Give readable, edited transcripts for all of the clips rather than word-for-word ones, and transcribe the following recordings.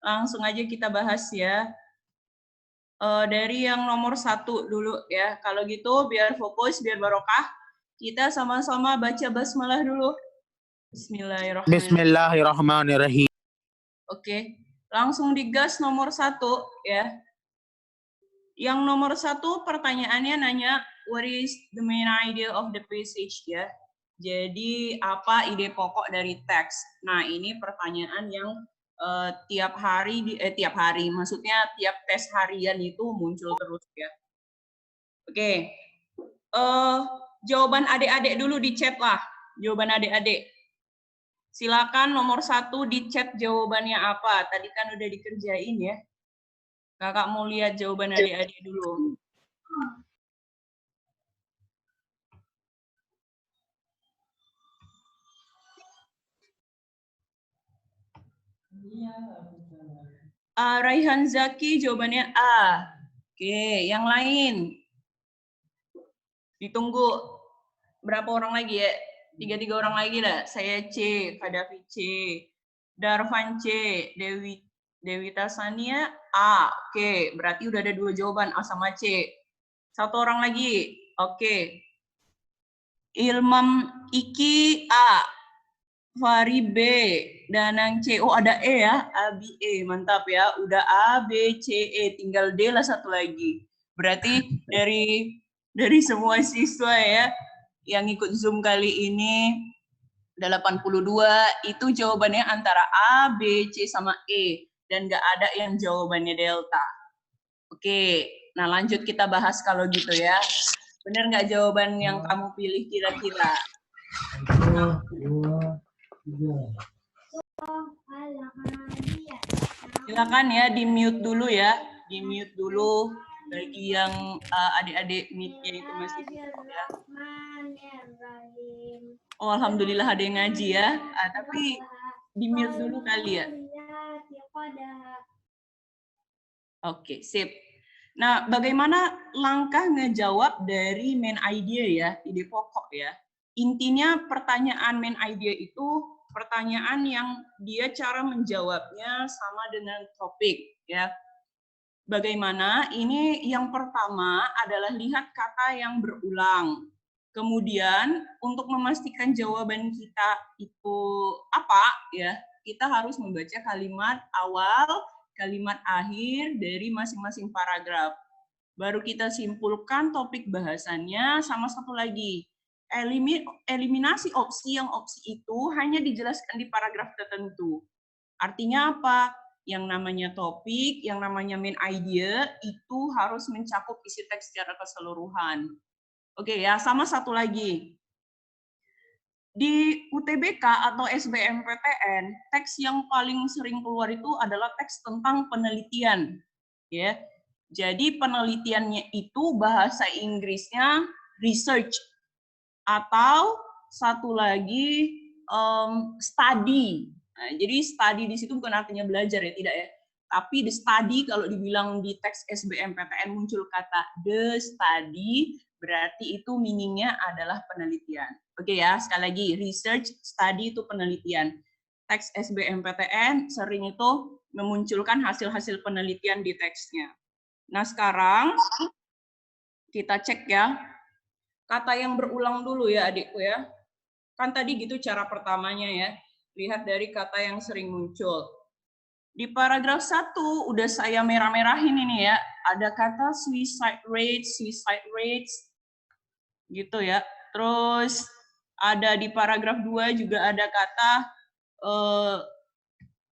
Langsung aja kita bahas ya. Dari yang nomor 1 dulu ya. Kalau gitu biar fokus, biar barokah, kita sama-sama baca basmalah dulu. Bismillahirrahmanirrahim. Bismillahirrahmanirrahim. Oke, langsung digas nomor 1 ya. Yang nomor 1 pertanyaannya nanya, what is the main idea of the passage ya. Jadi apa ide pokok dari teks? Nah ini pertanyaan yang tiap hari, maksudnya tiap tes harian itu muncul terus ya. Oke, jawaban adik-adik dulu di chat lah, jawaban adik-adik. Silakan nomor 1 di chat jawabannya apa, tadi kan udah dikerjain ya. Kakak mau lihat jawaban adik-adik dulu. Raihan Zaki jawabannya A. Oke, yang lain. Ditunggu berapa orang lagi ya? 3 orang lagi lah. Saya C, Kadafi C, Darvan C, Dewi Tasania A. Oke, berarti udah ada 2 jawaban A sama C. 1 orang lagi. Oke. Ilmam Iki A. Fari B, Danang C. Oh ada E ya, A, B, E. Mantap ya. Udah A, B, C, E. Tinggal D lah satu lagi. Berarti dari semua siswa ya yang ikut Zoom kali ini 82 itu jawabannya antara A, B, C sama E. Dan nggak ada yang jawabannya delta. Oke, nah lanjut kita bahas kalau gitu ya. Bener nggak jawaban yang kamu pilih kira-kira? Silakan ya di mute dulu ya, di mute dulu bagi yang adik-adik mute-nya itu masih tutup ya. Oh alhamdulillah ada yang ngaji ya, tapi di mute dulu kali ya. Oke, sip. Nah, bagaimana langkah ngejawab dari main idea ya, ide pokok ya. Intinya pertanyaan main idea itu pertanyaan yang dia cara menjawabnya sama dengan topik ya. Bagaimana? Ini yang pertama adalah lihat kata yang berulang. Kemudian untuk memastikan jawaban kita itu apa ya, kita harus membaca kalimat awal, kalimat akhir dari masing-masing paragraf. Baru kita simpulkan topik bahasannya. Sama satu lagi, eliminasi opsi yang opsi itu hanya dijelaskan di paragraf tertentu. Artinya apa? Yang namanya topik, yang namanya main idea itu harus mencakup isi teks secara keseluruhan. Oke ya, sama satu lagi. Di UTBK atau SBMPTN, teks yang paling sering keluar itu adalah teks tentang penelitian. Ya. Jadi penelitiannya itu bahasa Inggrisnya research atau satu lagi study. Nah, jadi study di situ bukan artinya belajar ya, tidak ya. Tapi the study kalau dibilang di teks SBMPTN muncul kata the study, berarti itu meaningnya adalah penelitian. Oke ya, sekali lagi research, study itu penelitian. Teks SBMPTN sering itu memunculkan hasil-hasil penelitian di teksnya. Nah sekarang kita cek ya, kata yang berulang dulu ya adikku ya. Kan tadi gitu cara pertamanya ya, lihat dari kata yang sering muncul. Di paragraf 1 udah saya merah-merahin ini ya, ada kata suicide rates gitu ya. Terus ada di paragraf 2 juga ada kata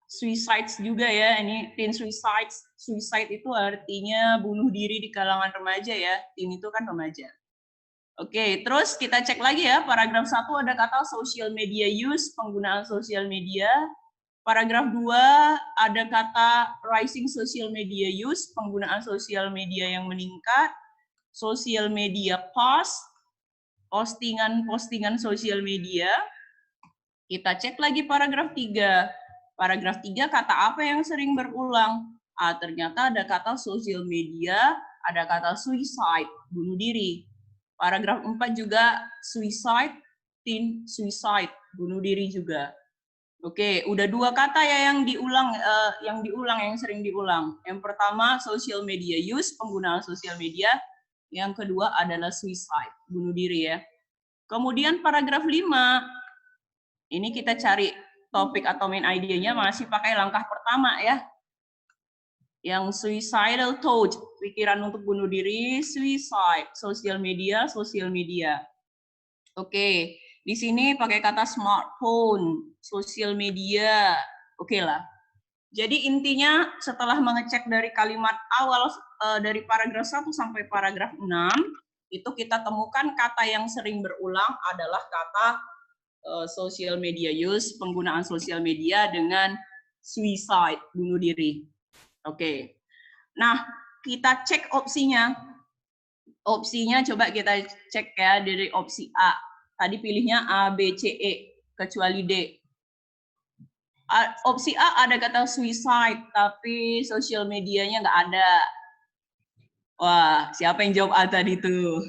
suicides juga ya, ini teen suicides. Suicide itu artinya bunuh diri di kalangan remaja ya, teen itu kan remaja. Oke, terus kita cek lagi ya, paragraf 1 ada kata social media use, penggunaan sosial media. Paragraf 2 ada kata rising social media use, penggunaan sosial media yang meningkat. Social media post, postingan sosial media. Kita cek lagi paragraf 3. Paragraf 3 kata apa yang sering berulang? Ternyata ada kata social media, ada kata suicide, bunuh diri. Paragraf 4 juga suicide, teen suicide, bunuh diri juga. Oke, udah 2 kata ya yang diulang, yang sering diulang. Yang pertama social media use, penggunaan sosial media. Yang kedua adalah suicide, bunuh diri ya. Kemudian paragraf 5, ini kita cari topik atau main idenya masih pakai langkah pertama ya. Yang suicidal thought, pikiran untuk bunuh diri, suicide, sosial media. Oke, di sini pakai kata smartphone, sosial media. Oke lah. Jadi intinya setelah mengecek dari kalimat awal dari paragraf 1 sampai paragraf 6, itu kita temukan kata yang sering berulang adalah kata social media use, penggunaan sosial media dengan suicide, bunuh diri. Oke. Nah, kita cek opsinya. Opsinya coba kita cek ya dari opsi A. Tadi pilihnya A, B, C, E, kecuali D. Opsi A ada kata suicide, tapi sosial medianya nggak ada. Wah, siapa yang jawab A tadi tuh?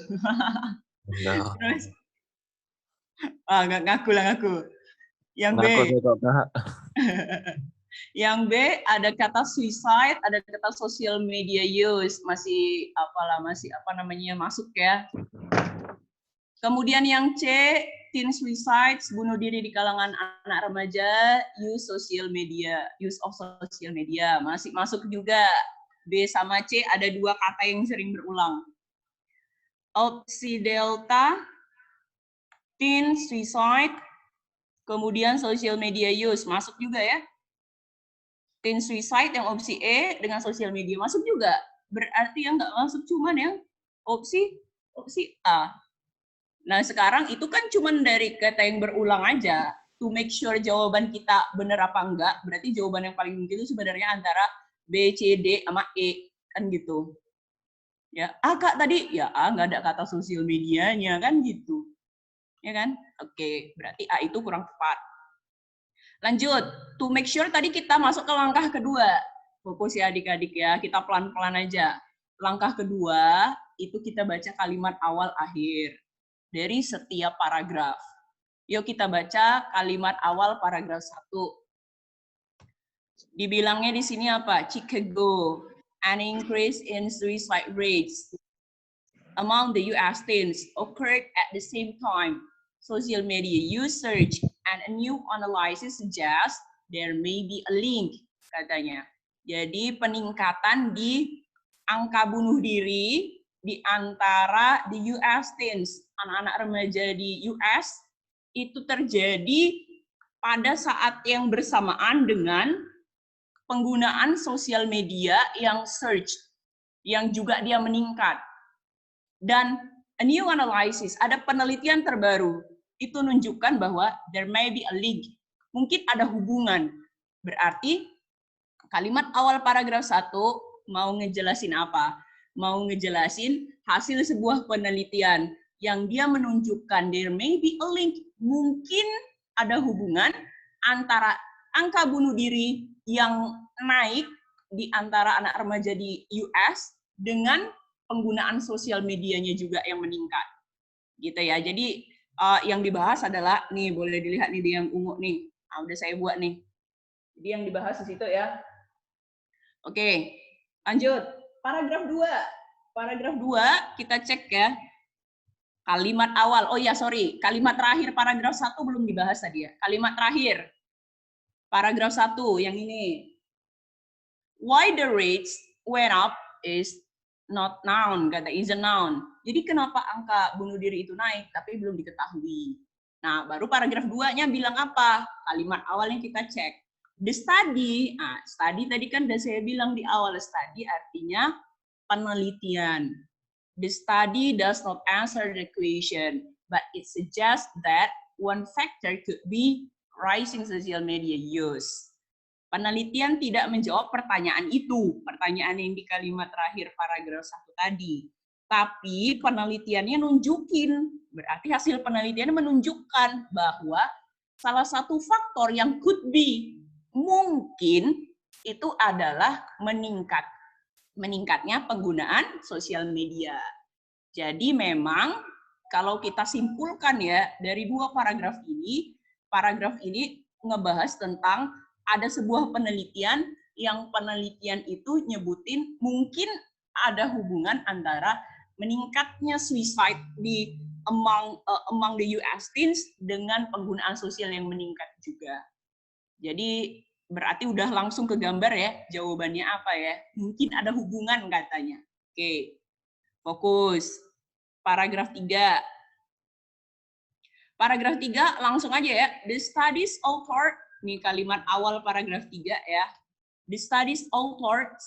No. Terus, nggak ngaku lah ngaku. Yang B. Yang B ada kata suicide, ada kata social media use, masih masuk ya. Kemudian yang C, teen suicides, bunuh diri di kalangan anak remaja, use of social media, masih masuk juga. B sama C ada 2 kata yang sering berulang. Opsi delta, teen suicide, kemudian social media use, masuk juga ya. Teen suicide yang opsi E dengan social media masuk juga. Berarti yang nggak masuk cuman yang opsi A. Nah, sekarang itu kan cuma dari kata yang berulang aja. To make sure jawaban kita benar apa enggak, berarti jawaban yang paling mungkin itu sebenarnya antara B, C, D, sama E. Kan gitu. Ya, A Kak tadi, ya A nggak ada kata sosial medianya, kan gitu. Ya kan? Oke, berarti A itu kurang tepat. Lanjut, to make sure tadi kita masuk ke langkah kedua. Fokus ya adik-adik ya, kita pelan-pelan aja. Langkah kedua, itu kita baca kalimat awal akhir dari setiap paragraf. Yuk kita baca kalimat awal paragraf 1. Dibilangnya di sini apa? Chicago, an increase in suicide rates among the US teens occurred at the same time. Social media usage and a new analysis suggests there may be a link, katanya. Jadi peningkatan di angka bunuh diri di antara di US teens, anak-anak remaja di US, itu terjadi pada saat yang bersamaan dengan penggunaan sosial media yang search, yang juga dia meningkat. Dan a new analysis, ada penelitian terbaru, itu menunjukkan bahwa there may be a link, mungkin ada hubungan. Berarti kalimat awal paragraf 1 mau ngejelasin apa? Mau ngejelasin hasil sebuah penelitian yang dia menunjukkan there may be a link, mungkin ada hubungan antara angka bunuh diri yang naik di antara anak remaja di US dengan penggunaan sosial medianya juga yang meningkat. Gitu ya. Jadi yang dibahas adalah, nih boleh dilihat nih di yang ungu nih. Nah, udah saya buat nih. Jadi yang dibahas di situ ya. Oke, lanjut. Paragraf 2. Paragraf 2 kita cek ya. Kalimat awal. Oh ya, sorry. Kalimat terakhir paragraf 1 belum dibahas tadi ya. Kalimat terakhir. Paragraf 1 yang ini. Why the rates went up is not known, kata is a noun. Jadi kenapa angka bunuh diri itu naik tapi belum diketahui. Nah, baru paragraf 2-nya bilang apa? Kalimat awalnya kita cek. The study, study tadi kan udah saya bilang di awal, study artinya penelitian. The study does not answer the question, but it suggests that one factor could be rising social media use. Penelitian tidak menjawab pertanyaan itu, pertanyaan yang di kalimat terakhir paragraf 1 tadi. Tapi penelitiannya nunjukin, berarti hasil penelitian menunjukkan bahwa salah satu faktor yang could be, mungkin itu adalah meningkatnya penggunaan sosial media. Jadi memang kalau kita simpulkan ya dari 2 paragraf ini ngebahas tentang ada sebuah penelitian yang penelitian itu nyebutin mungkin ada hubungan antara meningkatnya suicide di among the US teens dengan penggunaan sosial yang meningkat juga. Jadi berarti udah langsung ke gambar ya, jawabannya apa ya? Mungkin ada hubungan katanya. Oke, fokus. Paragraf 3. Paragraf 3 langsung aja ya. The studies author, nih kalimat awal paragraf 3 ya. The studies author,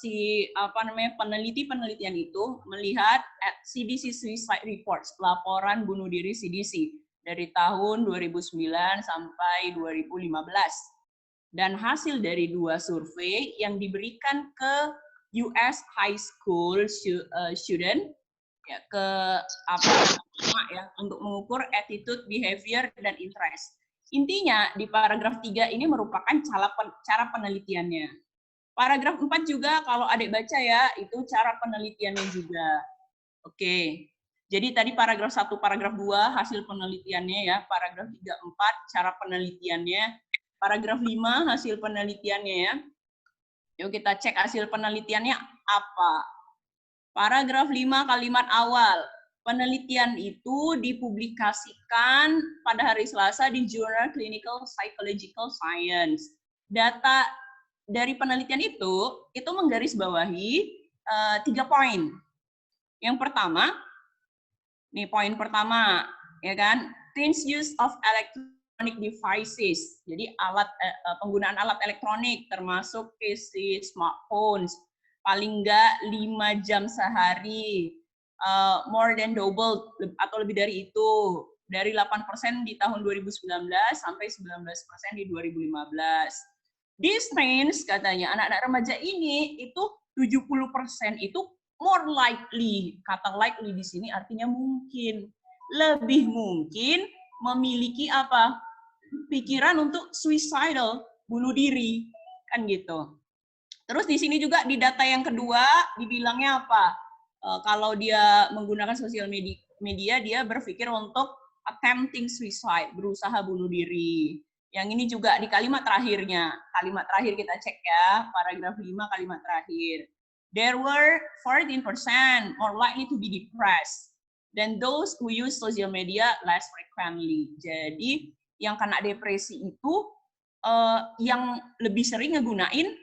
penelitian itu melihat at CDC Suicide Reports, laporan bunuh diri CDC dari tahun 2009 sampai 2015. Dan hasil dari 2 survei yang diberikan ke US high school student ya, ke untuk mengukur attitude, behavior, dan interest. Intinya di paragraf 3 ini merupakan cara penelitiannya. Paragraf 4 juga kalau adik baca ya, itu cara penelitiannya juga. Oke. Jadi tadi paragraf 1, paragraf 2 hasil penelitiannya ya, paragraf 3, 4 cara penelitiannya, paragraf 5 hasil penelitiannya ya. Yuk kita cek hasil penelitiannya apa. Paragraf 5 kalimat awal. Penelitian itu dipublikasikan pada hari Selasa di Journal Clinical Psychological Science. Data dari penelitian itu menggarisbawahi 3 poin. Yang pertama, nih poin pertama, ya kan, teens use of electronic devices. Jadi penggunaan alat elektronik termasuk PC, smartphones, paling enggak 5 jam sehari, more than double atau lebih dari itu, dari 8% di tahun 2019 sampai 19% di 2015. These teens, katanya, anak-anak remaja ini itu 70% itu more likely, kata likely di sini artinya mungkin, lebih mungkin memiliki apa? Pikiran untuk suicidal, bunuh diri, kan gitu. Terus di sini juga di data yang kedua dibilangnya apa? Kalau dia menggunakan sosial media, dia berpikir untuk attempting suicide, berusaha bunuh diri. Yang ini juga di kalimat terakhirnya. Kalimat terakhir kita cek ya, paragraf 5 kalimat terakhir. There were 14% more likely to be depressed than those who use social media less frequently. Jadi yang kena depresi itu yang lebih sering ngegunain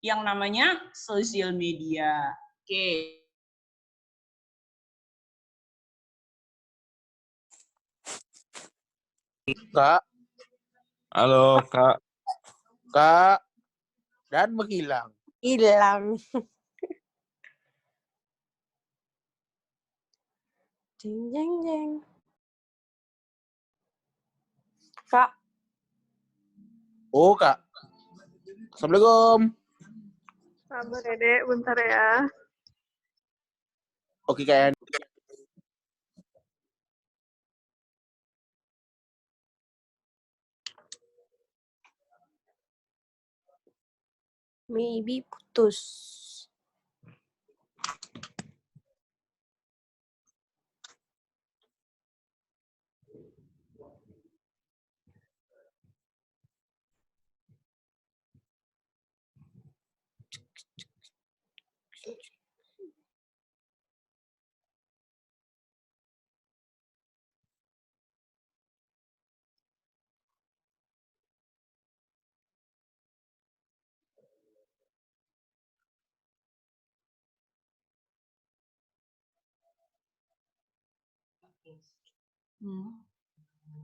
yang namanya social media. Oke. Kak, Halo, Kak. Kak, dan menghilang. Hilang. Jeng jeng jeng. Kak, Oh, Kak. Assalamualaikum. Sabar ya, Dek. Bentar ya. Oke, Kak. maybe putus.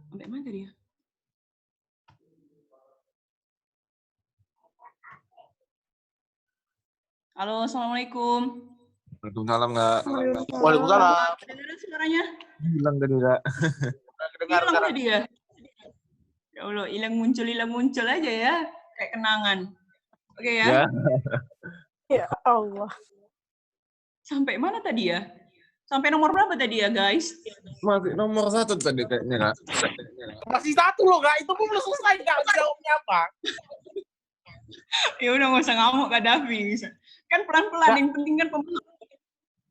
Sampai mana tadi ya? Halo, assalamualaikum. Waalaikumsalam, Kak. Waalaikumsalam. Dengar suaranya? Hilang tadi, Kak. Dengar Hilang sekarang. tadi ya? Ya Allah, hilang muncul aja ya, kayak kenangan. Oke ya. Ya. Ya Allah. Sampai mana tadi ya? Sampai nomor berapa tadi ya, guys? Masih nomor 1 tadi kayaknya, Kak. Masih satu loh, Kak. Itu pun belum selesai, Kak. Jawabnya apa? Ya udah nggak usah ngamuk, Kak Davi. Kan pelan-pelan, yang penting kan pemula.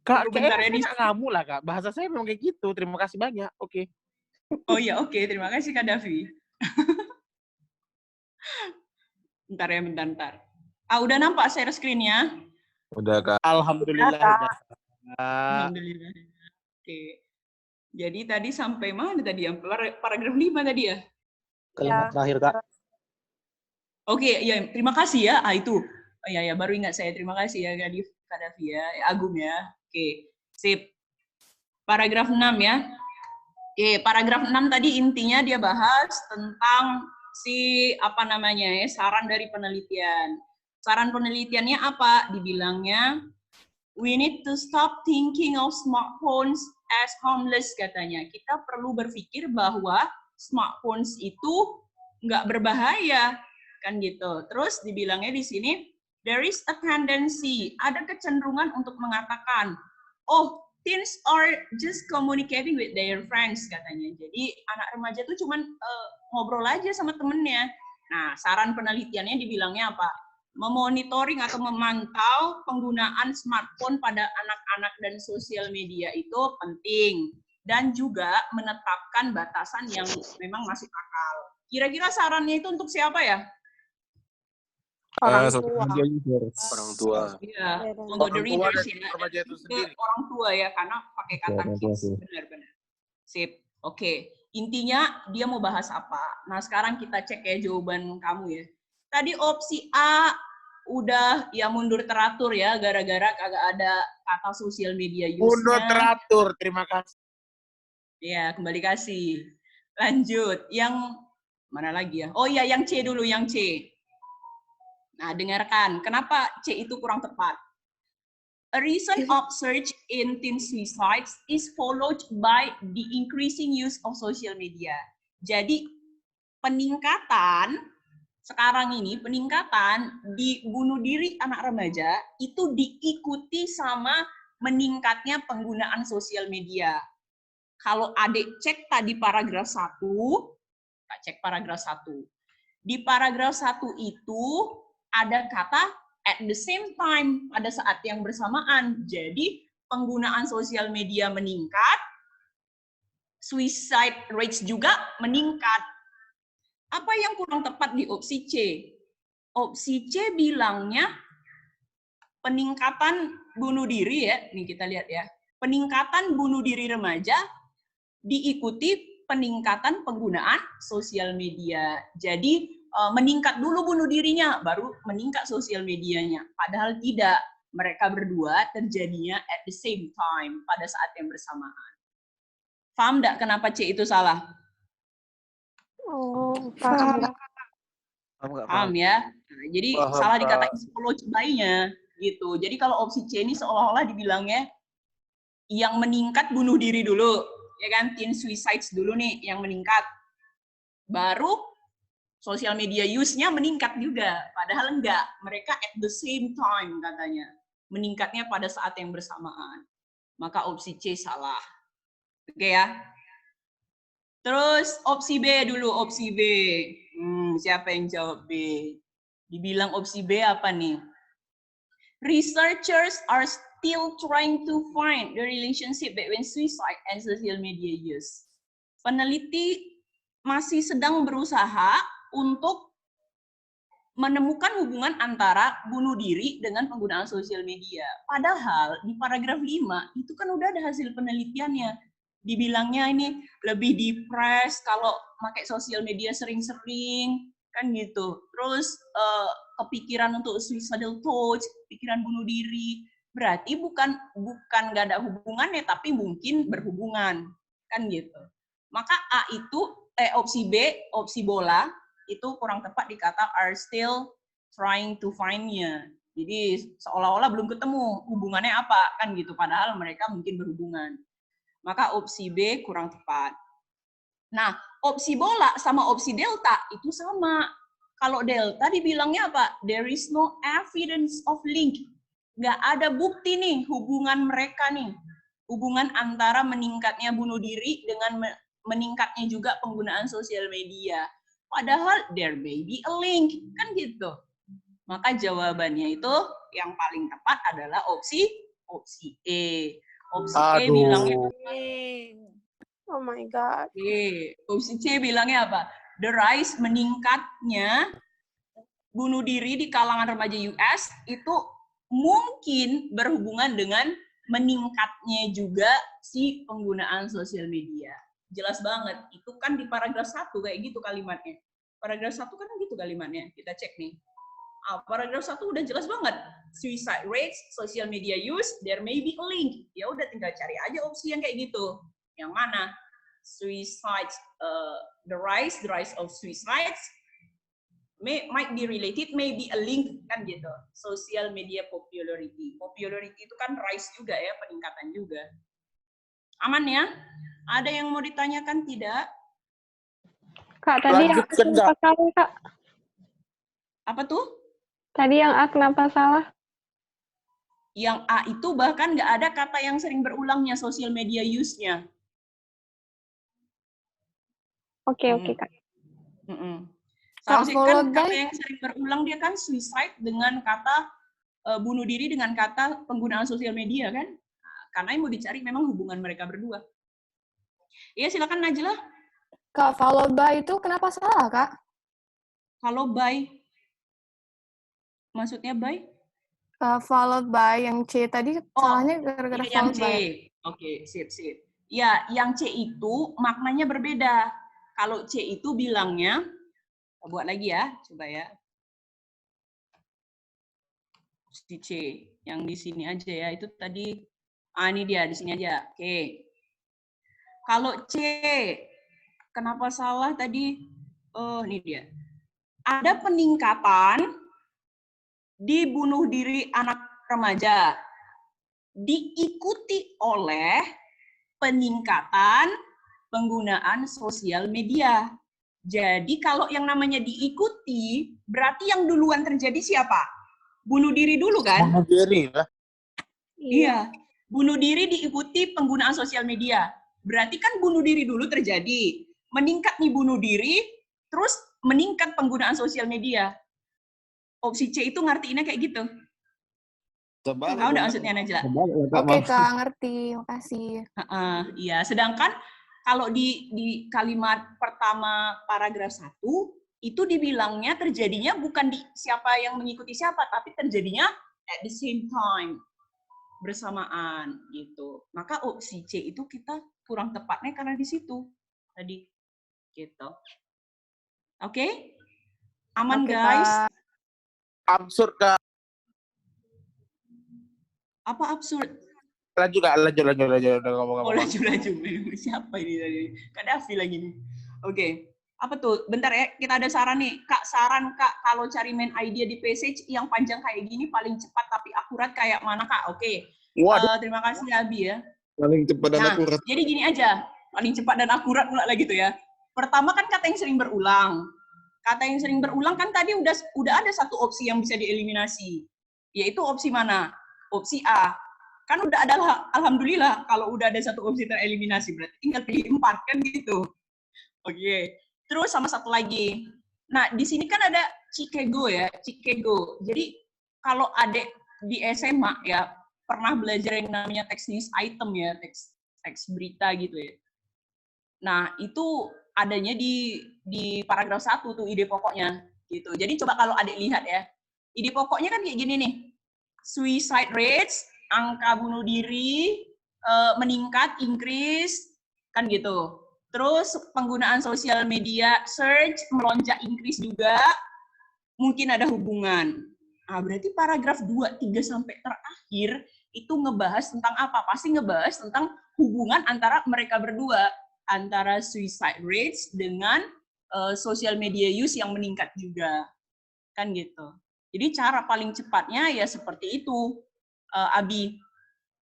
Kak, Bentar ya, kayaknya saya nggak ngamuk lah, Kak. Bahasa saya memang kayak gitu. Terima kasih banyak. Oke. Oh iya, oke. Terima kasih, Kak Davi. Bentar ya, bentar. Udah nampak share screen-nya? Udah, Kak. Alhamdulillah. Kak. Alhamdulillah. Oke. Jadi tadi sampai mana tadi ya? Paragraf 5 tadi ya? Kalimat terakhir, Kak. Oke, ya terima kasih ya. Itu. Oh ya, baru ingat saya. Terima kasih ya Kak Davi ya, Agum ya. Oke, sip. Paragraf 6 ya. Oke, paragraf 6 tadi intinya dia bahas tentang saran dari penelitian. Saran penelitiannya apa? Dibilangnya we need to stop thinking of smartphones as harmless katanya. Kita perlu berpikir bahwa smartphones itu nggak berbahaya kan gitu. Terus dibilangnya di sini there is a tendency, ada kecenderungan untuk mengatakan, oh, teens are just communicating with their friends katanya. Jadi anak remaja tuh cuman ngobrol aja sama temennya. Nah, saran penelitiannya dibilangnya apa? Memonitoring atau memantau penggunaan smartphone pada anak-anak dan sosial media itu penting. Dan juga menetapkan batasan yang memang masuk akal. Kira-kira sarannya itu untuk siapa ya? Orang Sosial tua. media users. Orang tua. Iya, Beda. untuk the Orang tua readers dan ya. remaja itu Ke sendiri. orang tua ya, karena pakai kata orang tua kids. sih. Benar-benar. Sip. Oke. Intinya dia mau bahas apa? Nah, sekarang kita cek ya jawaban kamu ya. Tadi opsi A udah ya mundur teratur ya, gara-gara kagak ada kata sosial media Mundur use-nya. teratur, terima kasih. Ya, kembali kasih. Lanjut. Yang mana lagi ya? Oh iya, yang C dulu, yang C. Nah, dengarkan. Kenapa C itu kurang tepat? A recent upsurge in teen suicides is followed by the increasing use of social media. Jadi, sekarang ini peningkatan di bunuh diri anak remaja itu diikuti sama meningkatnya penggunaan sosial media. Kalau adik cek tadi paragraf 1, tak cek paragraf 1. Di paragraf 1 itu ada kata at the same time, pada saat yang bersamaan. Jadi penggunaan sosial media meningkat, suicide rates juga meningkat. Apa yang kurang tepat di opsi C? Opsi C bilangnya peningkatan bunuh diri ya, nih kita lihat ya. Peningkatan bunuh diri remaja diikuti peningkatan penggunaan sosial media. Jadi meningkat dulu bunuh dirinya, baru meningkat sosial medianya. Padahal tidak, mereka berdua terjadinya at the same time, pada saat yang bersamaan. Paham nggak kenapa C itu salah? Oh, paham nggak? Paham ya? Nah, jadi Paham, salah Kak. dikatain psikologi bayinya gitu. Jadi kalau opsi C ini seolah-olah dibilangnya yang meningkat bunuh diri dulu, ya kan? Teen suicides dulu nih yang meningkat. Baru sosial media use-nya meningkat juga. Padahal enggak, mereka at the same time katanya. Meningkatnya pada saat yang bersamaan. Maka opsi C salah. Oke ya? Terus opsi B dulu, opsi B. Siapa yang jawab B? Dibilang opsi B apa nih? Researchers are still trying to find the relationship between suicide and social media use. Peneliti masih sedang berusaha untuk menemukan hubungan antara bunuh diri dengan penggunaan sosial media. Padahal di paragraf 5 itu kan udah ada hasil penelitiannya. Dibilangnya ini lebih depres kalau pakai sosial media sering-sering, kan gitu. Terus kepikiran untuk suicidal thoughts, pikiran bunuh diri. Berarti bukan nggak ada hubungannya, tapi mungkin berhubungan, kan gitu. Maka A itu opsi B, opsi bola itu kurang tepat dikata are still trying to find-nya. Jadi seolah-olah belum ketemu hubungannya apa, kan gitu. Padahal mereka mungkin berhubungan. Maka opsi B kurang tepat. Nah, opsi bola sama opsi delta itu sama. Kalau delta dibilangnya apa? There is no evidence of link. Nggak ada bukti nih hubungan mereka nih. Hubungan antara meningkatnya bunuh diri dengan meningkatnya juga penggunaan sosial media. Padahal there may be a link, kan gitu. Maka jawabannya itu yang paling tepat adalah opsi E. Opsi E bilangnya Oh my God. opsi C bilangnya apa? The rise meningkatnya bunuh diri di kalangan remaja US itu mungkin berhubungan dengan meningkatnya juga si penggunaan sosial media. Jelas banget, itu kan di paragraf 1 kayak gitu kalimatnya. Paragraf 1 kan gitu kalimatnya, kita cek nih. Paragraf 1 udah jelas banget. Suicide rates, social media use, there may be a link. Ya udah tinggal cari aja opsi yang kayak gitu. Yang mana? Suicide, the rise of suicides might be related, maybe a link, kan gitu. Social media popularity. Popularity itu kan rise juga ya, peningkatan juga. Aman ya? Ada yang mau ditanyakan tidak? Kak, tadi yang Lanjutkan, kenapa salah, Kak? Apa tuh? Tadi yang A kenapa salah? Yang A itu bahkan nggak ada kata yang sering berulangnya, social media use-nya. Oke, Kak. Seharusnya kan kata yang sering berulang dia kan suicide dengan kata bunuh diri dengan kata penggunaan sosial media kan? Karena yang mau dicari memang hubungan mereka berdua. Iya, silakan Najla. Kak, followed by itu kenapa salah, Kak? Kalau by, maksudnya by? Followed by yang C tadi salahnya gara-gara iya, yang followed C. by. Oke, sip. Ya, yang C itu maknanya berbeda. Kalau C itu bilangnya, buat lagi ya, coba ya. Si C, yang di sini aja ya, itu tadi, ini dia, di sini aja. Oke. Kalau C, kenapa salah tadi? Oh, ini dia. Ada peningkatan di bunuh diri anak remaja. Diikuti oleh peningkatan penggunaan sosial media. Jadi kalau yang namanya diikuti, berarti yang duluan terjadi siapa? Bunuh diri dulu kan? Bunuh diri ya. Iya. Bunuh diri diikuti penggunaan sosial media. Berarti kan bunuh diri dulu terjadi. Meningkat nih bunuh diri, terus meningkat penggunaan sosial media. Opsi C itu ngertiinnya kayak gitu. Tahu nggak maksudnya, Najla? Oke, Kak, ngerti. Makasih. Iya, sedangkan kalau di kalimat pertama paragraf 1, itu dibilangnya terjadinya bukan di siapa yang mengikuti siapa, tapi terjadinya at the same time. Bersamaan gitu. Maka opsi C itu kita kurang tepatnya karena di situ tadi gitu. Oke? Aman guys? Absurd, Kak. Apa absurd? Lanjut, Kak. Lanjut. Udah ngomong. Oh, lanjut. Siapa ini tadi? Kadafi lagi nih. Oke. Apa tuh? Bentar ya, kita ada saran nih. Kak, saran Kak, kalau cari main idea di passage yang panjang kayak gini paling cepat tapi akurat kayak mana, Kak? Oke. Terima kasih Abi ya. Paling cepat dan akurat. Jadi gini aja, paling cepat dan akurat pula lagi tuh ya. Pertama kan kata yang sering berulang. Kata yang sering berulang kan tadi udah ada satu opsi yang bisa dieliminasi. Yaitu opsi mana? Opsi A. Kan udah ada, alhamdulillah kalau udah ada satu opsi tereliminasi, berarti tinggal pilih 4 kan gitu. Oke. Terus sama satu lagi. Nah, di sini kan ada Chicago ya, Chicago. Jadi kalau adik di SMA ya pernah belajar yang namanya text news item ya, teks berita gitu ya. Nah, itu adanya di paragraf 1 tuh ide pokoknya gitu. Jadi coba kalau adik lihat ya. Ide pokoknya kan kayak gini nih. Suicide rates, angka bunuh diri meningkat, increase kan gitu. Terus penggunaan sosial media search melonjak, increase juga. Mungkin ada hubungan. Nah, berarti paragraf 2, 3 sampai terakhir itu ngebahas tentang apa? Pasti ngebahas tentang hubungan antara mereka berdua, antara suicide rates dengan social media use yang meningkat juga. Kan gitu. Jadi cara paling cepatnya ya seperti itu, Abi.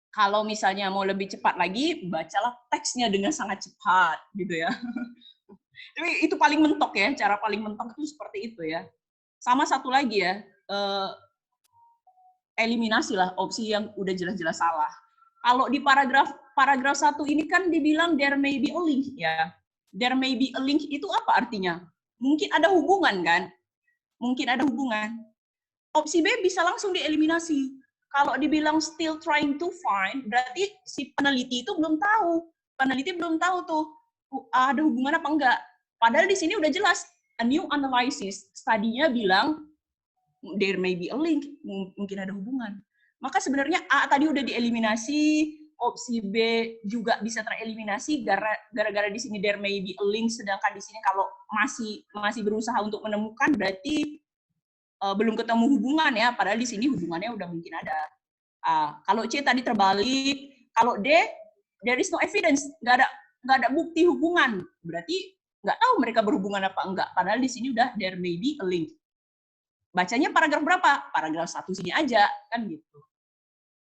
Kalau misalnya mau lebih cepat lagi, bacalah teksnya dengan sangat cepat, gitu ya. Tapi itu paling mentok ya, cara paling mentok itu seperti itu ya. Sama satu lagi ya, eliminasi lah opsi yang udah jelas-jelas salah. Kalau di paragraf 1 ini kan dibilang there may be a link ya. There may be a link itu apa artinya? Mungkin ada hubungan kan? Mungkin ada hubungan. Opsi B bisa langsung dieliminasi. Kalau dibilang still trying to find, berarti si peneliti itu belum tahu. Peneliti belum tahu tuh ada hubungan apa enggak. Padahal di sini udah jelas, a new analysis. Studinya bilang there may be a link, mungkin ada hubungan. Maka sebenarnya A tadi udah dieliminasi, opsi B juga bisa tereliminasi gara-gara di sini there may be a link, sedangkan di sini kalau masih berusaha untuk menemukan berarti belum ketemu hubungan ya, padahal di sini hubungannya udah mungkin ada. Kalau C tadi terbalik, kalau D there is no evidence, nggak ada bukti hubungan, berarti nggak tahu mereka berhubungan apa enggak, padahal di sini udah there may be a link. Bacanya paragraf berapa? Paragraf 1 sini aja, kan gitu.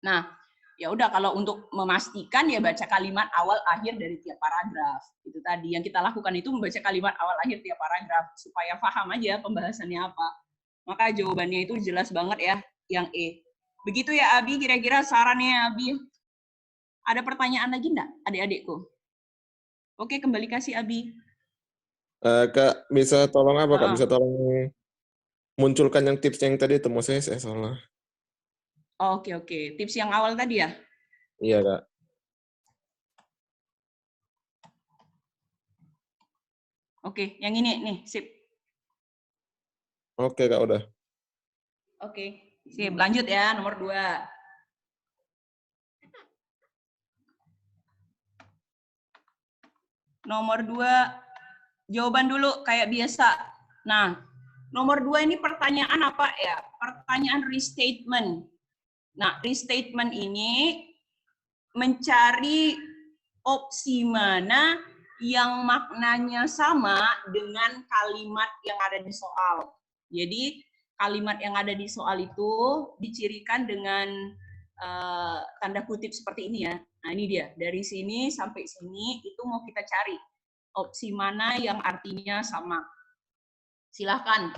Nah, ya udah kalau untuk memastikan ya baca kalimat awal akhir dari tiap paragraf. Itu tadi yang kita lakukan itu membaca kalimat awal akhir tiap paragraf supaya paham aja pembahasannya apa. Maka jawabannya itu jelas banget ya yang E. Begitu ya Abi, kira-kira sarannya Abi. Ada pertanyaan lagi enggak adik-adikku? Oke, kembali kasih Abi. Kak, bisa tolong apa, Kak? Bisa tolong munculkan yang tips yang tadi itu, maksudnya saya salah. Oke. Tips yang awal tadi ya? Iya, Kak. Oke, yang ini nih, sip. Oke, Kak, udah. Oke, sip. Lanjut ya, nomor 2. Nomor 2, jawaban dulu kayak biasa. Nah, nomor 2 ini pertanyaan apa ya? Pertanyaan restatement. Nah, restatement ini mencari opsi mana yang maknanya sama dengan kalimat yang ada di soal. Jadi, kalimat yang ada di soal itu dicirikan dengan tanda kutip seperti ini ya. Nah, ini dia. Dari sini sampai sini itu mau kita cari opsi mana yang artinya sama. Silahkan.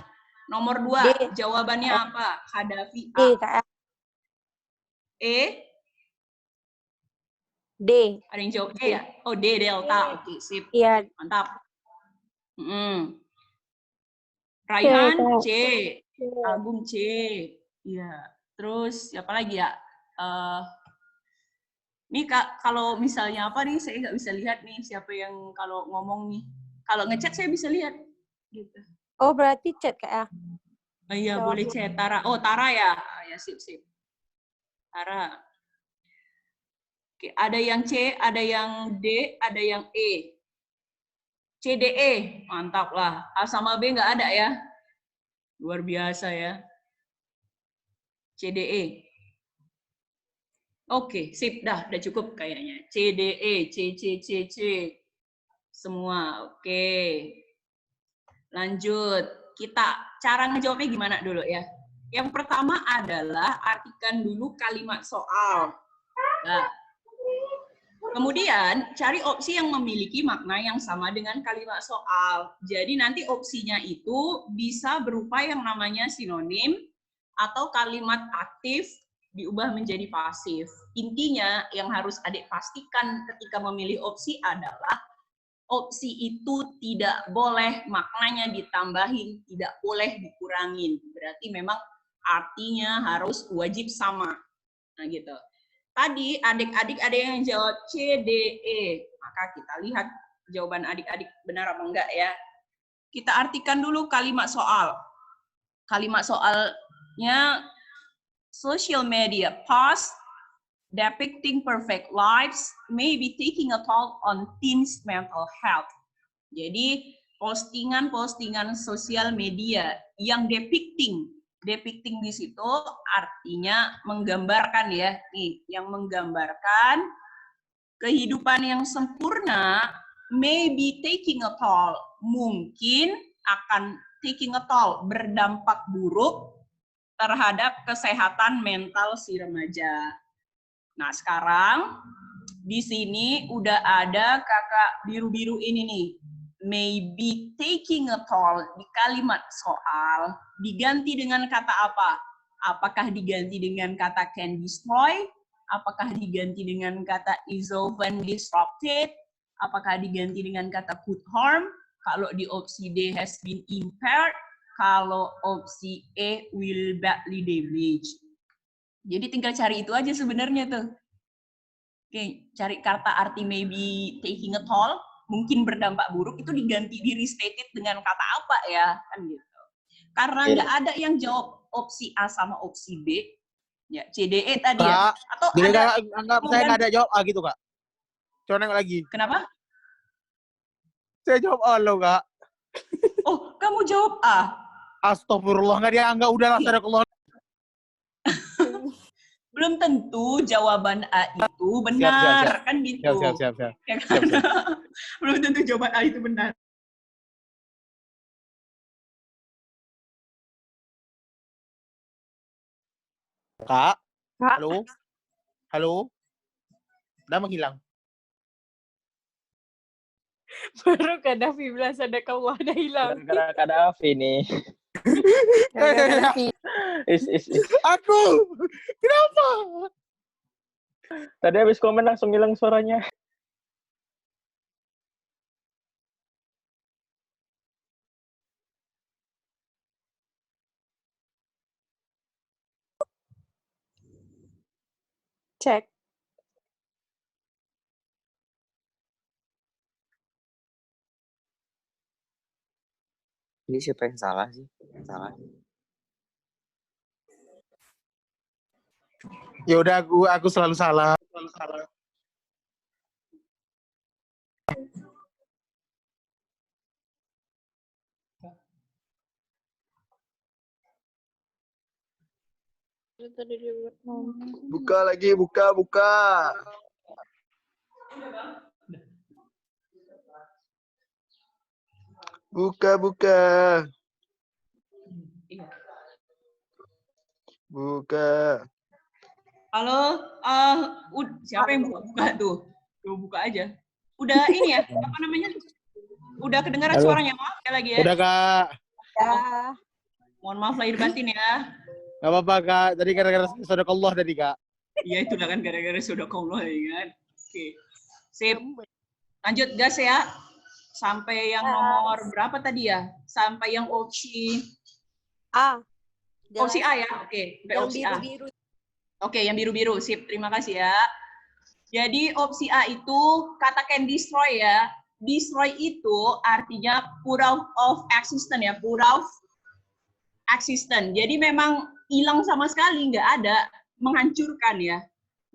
Nomor 2, jawabannya apa? Hadafi A. D. Ada yang jawab D ya? Oh, D, delta. Oke, sip. Iya. Mantap. Raihan, C. Agung, C. Iya. Terus, siapa lagi ya? Nih, Kak, kalau misalnya apa nih, saya nggak bisa lihat nih siapa yang kalau ngomong nih. Kalau ngechat saya bisa lihat. Gitu. Oh, berarti chat Kak ya? Oh, iya, boleh chat. Tara. Oh, Tara ya? Ya, sip. Tara. Oke, ada yang C, ada yang D, ada yang E. C, D, E. Mantap lah. A sama B nggak ada ya? Luar biasa ya. C, D, E. Oke, sip. Udah cukup kayaknya. C, D, E. C. Semua. Oke. Lanjut. Cara ngejawabnya gimana dulu ya? Yang pertama adalah artikan dulu kalimat soal. Nah, kemudian cari opsi yang memiliki makna yang sama dengan kalimat soal. Jadi nanti opsinya itu bisa berupa yang namanya sinonim atau kalimat aktif diubah menjadi pasif. Intinya yang harus adik pastikan ketika memilih opsi adalah opsi itu tidak boleh maknanya ditambahin, tidak boleh dikurangin. Berarti memang artinya harus wajib sama. Nah gitu. Tadi adik-adik ada yang jawab C, D, E. Maka kita lihat jawaban adik-adik benar apa enggak ya. Kita artikan dulu kalimat soal. Kalimat soalnya social media post depicting perfect lives may be taking a toll on teens' mental health. Jadi postingan-postingan sosial media yang depicting di situ artinya menggambarkan ya, nih yang menggambarkan kehidupan yang sempurna may be taking a toll, mungkin akan taking a toll, berdampak buruk terhadap kesehatan mental si remaja. Nah, sekarang di sini udah ada kakak biru-biru ini nih. May be taking a toll di kalimat soal diganti dengan kata apa? Apakah diganti dengan kata can destroy? Apakah diganti dengan kata is often disrupted? Apakah diganti dengan kata could harm? Kalau di opsi D has been impaired. Kalau opsi E will badly damaged. Jadi tinggal cari itu aja sebenarnya tuh. Oke, cari kata arti maybe taking a toll, mungkin berdampak buruk, itu diganti, di restated dengan kata apa ya, kan gitu. Karena nggak ada yang jawab opsi A sama opsi B, ya CDE tadi ya, Kak, atau jadi ada Kak anggap saya nggak ada jawab A gitu, Kak. Coba nengok lagi. kenapa? Saya jawab A loh, Kak. Oh, kamu jawab A. Astagfirullah, nggak dianggap udahlah Iya. sadaqallah. Belum tentu jawaban A itu Siap, benar, siap. kan gitu. Siap. Ya kan? Siap. Belum tentu jawaban A itu benar. Kak, Kak. halo. Udah menghilang. Baru Kadafi bilang sadaqallah udah hilang. Gara-gara Kadafi nih. Is. Aku, kenapa? Tadi habis komen langsung hilang suaranya. Cek. Ini siapa yang salah sih? Yang salah. Ya udah aku selalu salah. Buka lagi, buka. Buka. Halo, siapa yang buka tuh? Coba buka aja. Udah ini ya, apa namanya? Udah kedengaran Halo. suaranya, maaf ya lagi ya. Udah, Kak. Ya. Mohon maaf lahir batin ya. Gak apa-apa, Kak. Tadi gara-gara sadaqallah tadi, Kak. Iya, itulah kan gara-gara sadaqallah ya kan. Oke. Sip. Lanjut gas ya. Sampai yang nomor berapa tadi ya? Sampai yang opsi A. opsi A ya. Oke, sampai Yang opsi A. biru-biru. Oke, yang biru-biru. Sip, terima kasih ya. Jadi opsi A itu katakan destroy ya. Destroy itu artinya put out of existence ya, put out existence. Jadi memang hilang sama sekali, nggak ada, menghancurkan ya.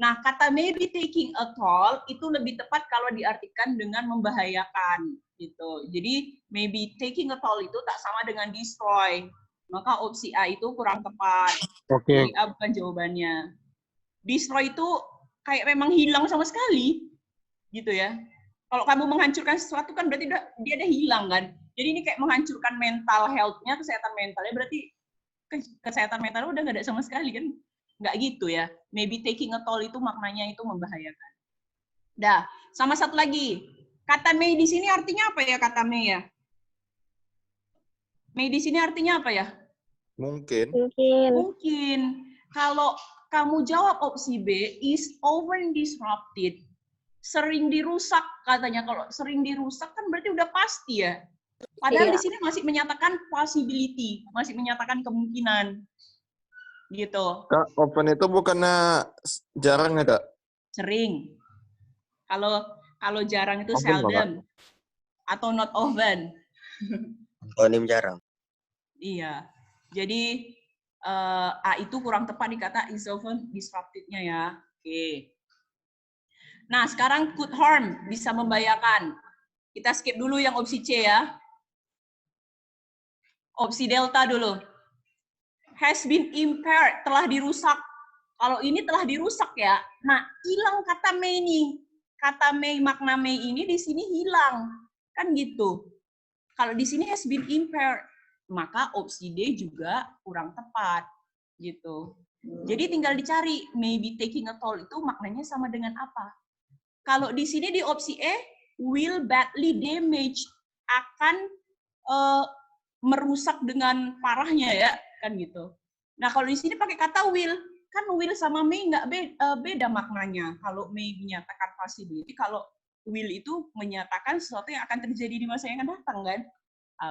Nah, kata maybe taking a toll itu lebih tepat kalau diartikan dengan membahayakan gitu. Jadi maybe taking a toll itu tak sama dengan destroy. Maka opsi A itu kurang tepat. Oke. Jadi A bukan jawabannya. Destroy itu kayak memang hilang sama sekali, gitu ya. Kalau kamu menghancurkan sesuatu kan berarti dia udah hilang kan. Jadi ini kayak menghancurkan mental health-nya, kesehatan mentalnya, berarti kesehatan mentalnya udah nggak ada sama sekali kan. Nggak gitu ya. Maybe taking a toll itu maknanya itu membahayakan. Dah, sama satu lagi. Kata may di sini artinya apa ya kata may ya? May di sini artinya apa ya? Mungkin. Mungkin. Kalau kamu jawab opsi B, is often disrupted. Sering dirusak katanya. Kalau sering dirusak kan berarti udah pasti ya. Padahal di sini masih menyatakan possibility, masih menyatakan kemungkinan. Gitu. Kak, open itu bukannya jarang ya, Kak? Sering. Kalau jarang itu Often, seldom. Atau not often. Antonim jarang. Iya. Jadi A itu kurang tepat dikata is often disrupted-nya ya. Oke. Nah, sekarang could harm, bisa membahayakan. Kita skip dulu yang opsi C ya. Opsi delta dulu. Has been impaired, telah dirusak. Kalau ini telah dirusak ya. Nah, hilang kata may nih. Kata may, makna may ini di sini hilang. Kan gitu. Kalau di sini has been impaired, maka opsi D juga kurang tepat. Gitu. Jadi tinggal dicari, maybe taking a toll itu maknanya sama dengan apa. Kalau di sini di opsi E, will badly damage, akan merusak dengan parahnya ya, kan gitu. Nah kalau di sini pakai kata will, kan will sama may nggak beda maknanya. Kalau may menyatakan possibility, kalau will itu menyatakan sesuatu yang akan terjadi di masa yang akan datang kan.